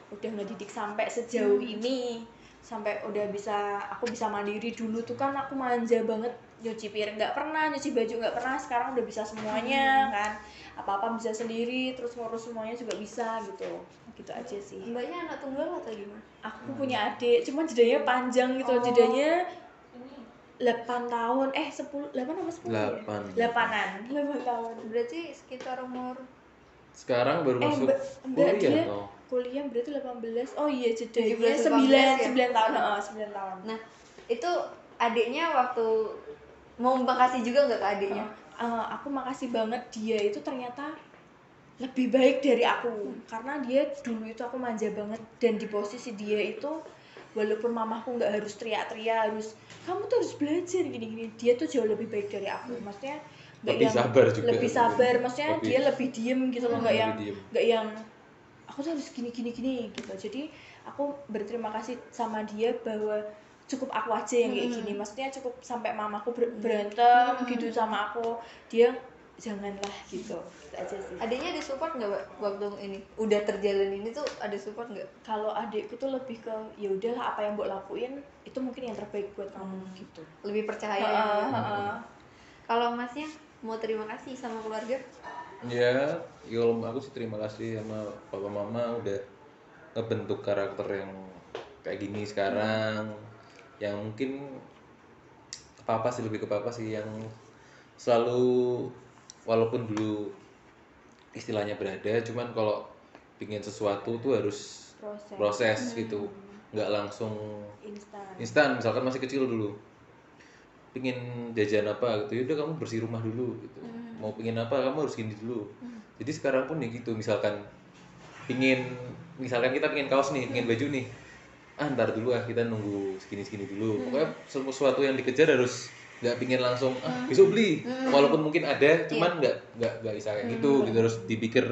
udah ngedidik sampai sejauh ini, sampai aku bisa mandiri. Dulu tuh kan aku manja banget, nyuci piring nggak pernah, nyuci baju nggak pernah. Sekarang udah bisa semuanya kan, apa-apa bisa sendiri, terus ngurus semuanya juga bisa gitu aja sih. Mbaknya anak tunggal atau gimana? Aku punya adik, cuma jedanya panjang gitu. Jedanya 8 tahun, 8 apa 10 ya? 8 tahun. Berarti sekitar umur sekarang baru masuk kuliah atau? kuliah berarti 18. Oh iya, jedanya 17, 9 ya? 9 tahun. 9 tahun. Nah, itu adiknya waktu mau makasih juga nggak ke adiknya? Aku makasih banget, dia itu ternyata lebih baik dari aku. Karena dia dulu itu aku manja banget, dan di posisi dia itu walaupun mamaku nggak harus teriak-teriak, harus kamu tuh harus belajar gini-gini, dia tuh jauh lebih baik dari aku. Maksudnya lebih sabar juga, lebih sabar, maksudnya lebih- dia lebih diem gitu loh, nggak lebih yang aku tuh harus gini gitu. Jadi aku berterima kasih sama dia bahwa cukup aku aja yang kayak gini, maksudnya cukup sampai mamaku berantem gitu sama aku, dia janganlah gitu aja sih. Adiknya ada support nggak, Mbak, waktu ini udah terjalin ini tuh ada support nggak? Kalau adikku tuh lebih ke ya udahlah, apa yang mbok lakuin itu mungkin yang terbaik buat kamu gitu. Lebih percaya ya. Kalau masnya mau terima kasih sama keluarga? Ya, kalau aku sih terima kasih sama papa mama udah ngebentuk karakter yang kayak gini sekarang. Yang mungkin papa sih, lebih ke papa sih yang selalu, walaupun dulu istilahnya berada, cuman kalau pingin sesuatu tuh harus proses gitu, nggak langsung instan. Misalkan masih kecil dulu pingin jajan apa gitu, yaudah kamu bersih rumah dulu gitu. Mau pingin apa kamu harus gini dulu. Jadi sekarang pun ya gitu, misalkan misalkan kita pingin kaos nih, pingin baju nih, ntar dulu kita nunggu segini dulu. Pokoknya sesuatu yang dikejar harus nggak pingin langsung besok beli, walaupun mungkin ada, cuman nggak bisa kayak gitu. Harus dipikir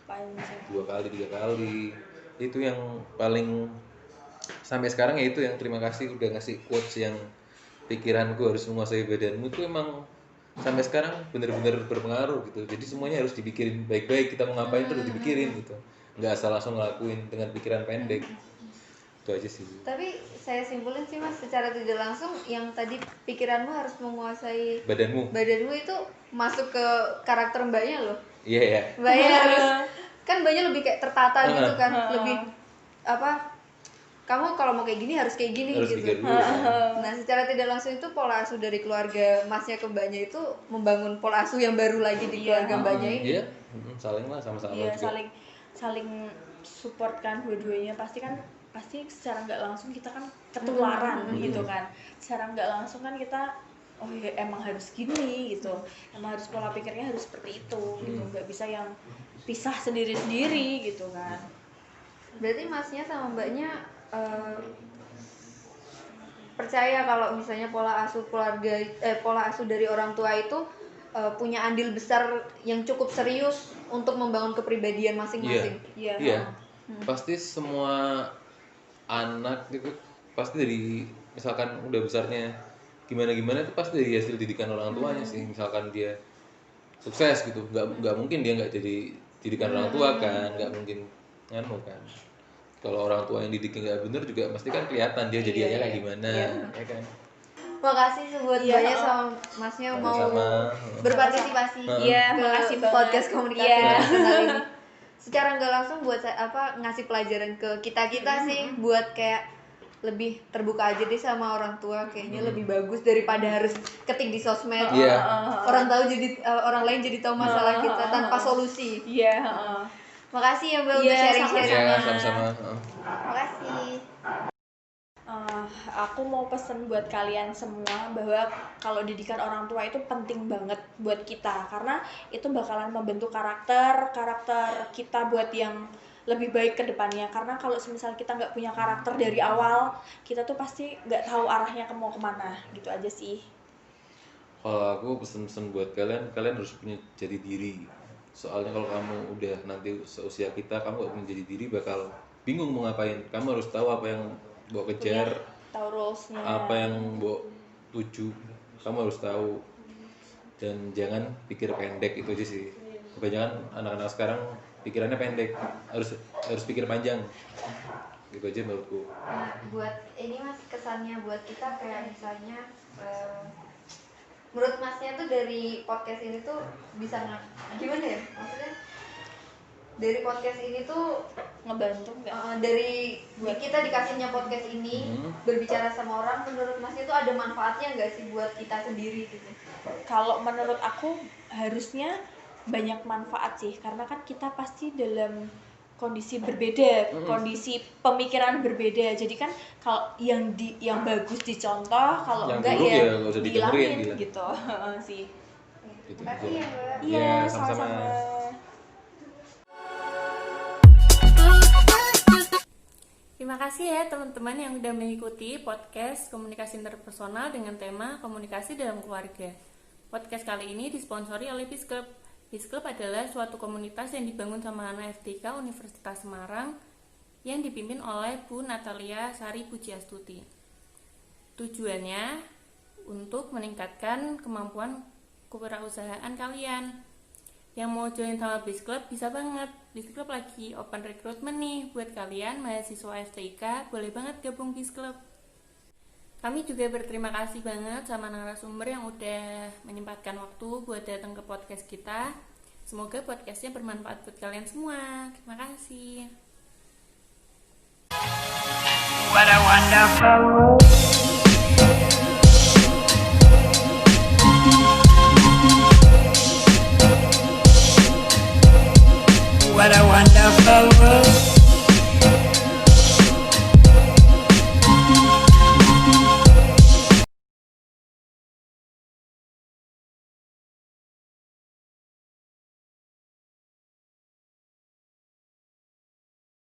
2 kali 3 kali. Itu yang paling sampai sekarang, ya itu yang terima kasih udah ngasih quotes yang pikiranku harus menguasai badanmu tuh emang sampai sekarang bener-bener berpengaruh gitu. Jadi semuanya harus dipikirin baik-baik, kita mau ngapain tuh harus dipikirin gitu, nggak asal langsung ngelakuin dengan pikiran pendek. Itu aja sih. Tapi saya simpulin sih Mas, secara tidak langsung yang tadi pikiranmu harus menguasai Badanmu itu masuk ke karakter mbaknya loh. iya ya. Mbaknya harus, kan mbaknya lebih kayak tertata gitu kan, lebih apa, kamu kalau mau kayak gini harus kayak gini Harus gitu. pikir dulu, kan? Nah, secara tidak langsung itu pola asuh dari keluarga Masnya ke mbaknya itu membangun pola asuh yang baru lagi di keluarga mbaknya ini. Iya, saling lah, sama-sama Iya, juga. saling support kan dua-duanya. Pasti secara nggak langsung kita kan ketularan gitu kan. Secara nggak langsung kan kita oh ya emang harus gini gitu, emang harus pola pikirnya harus seperti itu gitu, nggak bisa yang pisah sendiri-sendiri gitu kan. Berarti Masnya sama mbaknya percaya kalau misalnya pola asuh dari orang tua itu punya andil besar yang cukup serius untuk membangun kepribadian masing-masing. Iya. Pasti semua anak itu pasti dari, misalkan udah besarnya gimana itu pasti dari hasil didikan orang tuanya sih. Misalkan dia sukses gitu, nggak mungkin dia nggak jadi didikan orang tua kan, nggak mungkin nganu kan. Kalau orang tua yang didiknya nggak bener juga pasti kan kelihatan dia jadinya kayak gimana, ya kan. Makasih buat banyak sama Masnya mau berpartisipasi makasih ke banget. podcast komunikasi nasional ini. Secara nggak langsung buat saya ngasih pelajaran ke kita sih, buat kayak lebih terbuka aja deh sama orang tua, kayaknya lebih bagus daripada harus ketik di sosmed. Orang lain jadi tahu masalah kita tanpa solusi. Makasih ya Mbak untuk sharing-sharing. Iya, sama-sama. Makasih. Aku mau pesen buat kalian semua bahwa kalau didikan orang tua itu penting banget buat kita, karena itu bakalan membentuk karakter kita buat yang lebih baik ke depannya. Karena kalau semisal kita nggak punya karakter dari awal, kita tuh pasti nggak tahu arahnya mau kemana. Gitu aja sih. Kalau aku pesen-pesen buat kalian harus punya jati diri. Soalnya kalau kamu udah nanti seusia kita, kamu gak punya jati diri, bakal bingung mau ngapain. Kamu harus tahu apa yang mau kejar, tahu rules-nya, apa yang mau tuju, kamu harus tahu. Dan jangan pikir pendek, itu aja sih. Kebanyakan anak-anak sekarang pikirannya pendek, harus pikir panjang. Gitu aja menurutku. Nah, buat ini Mas, kesannya buat kita kayak misalnya menurut Masnya tuh dari podcast ini tuh bisa gimana ya? Maksudnya dari podcast ini tuh ngebantu nggak? Dari kita dikasihnya podcast ini berbicara sama orang, menurut Masnya tuh ada manfaatnya nggak sih buat kita sendiri gitu? Kalau menurut aku harusnya banyak manfaat sih, karena kan kita pasti dalam kondisi berbeda, kondisi pemikiran berbeda. Jadi kan kalau yang bagus dicontoh, kalau Yang enggak buruk ya ya nggak usah didengerin, dihilangin gila. gitu. Sih. Gitu Makasih aja. ya Mbak. Iya, Iya, sama-sama. sama-sama. Terima kasih ya teman-teman yang udah mengikuti podcast komunikasi interpersonal dengan tema komunikasi dalam keluarga. Podcast kali ini disponsori oleh Peace Club. Peace Club adalah suatu komunitas yang dibangun sama anak FTK Universitas Semarang yang dipimpin oleh Bu Natalia Sari Pujiastuti. Tujuannya untuk meningkatkan kemampuan kewirausahaan kalian. Yang mau join sama Peace Club bisa banget. Peace Club lagi open recruitment nih buat kalian mahasiswa FTIK, boleh banget gabung Peace Club. Kami juga berterima kasih banget sama narasumber yang udah menyempatkan waktu buat datang ke podcast kita. Semoga podcastnya bermanfaat buat kalian semua. Terima kasih. What a wonderful world. What a wonderful world.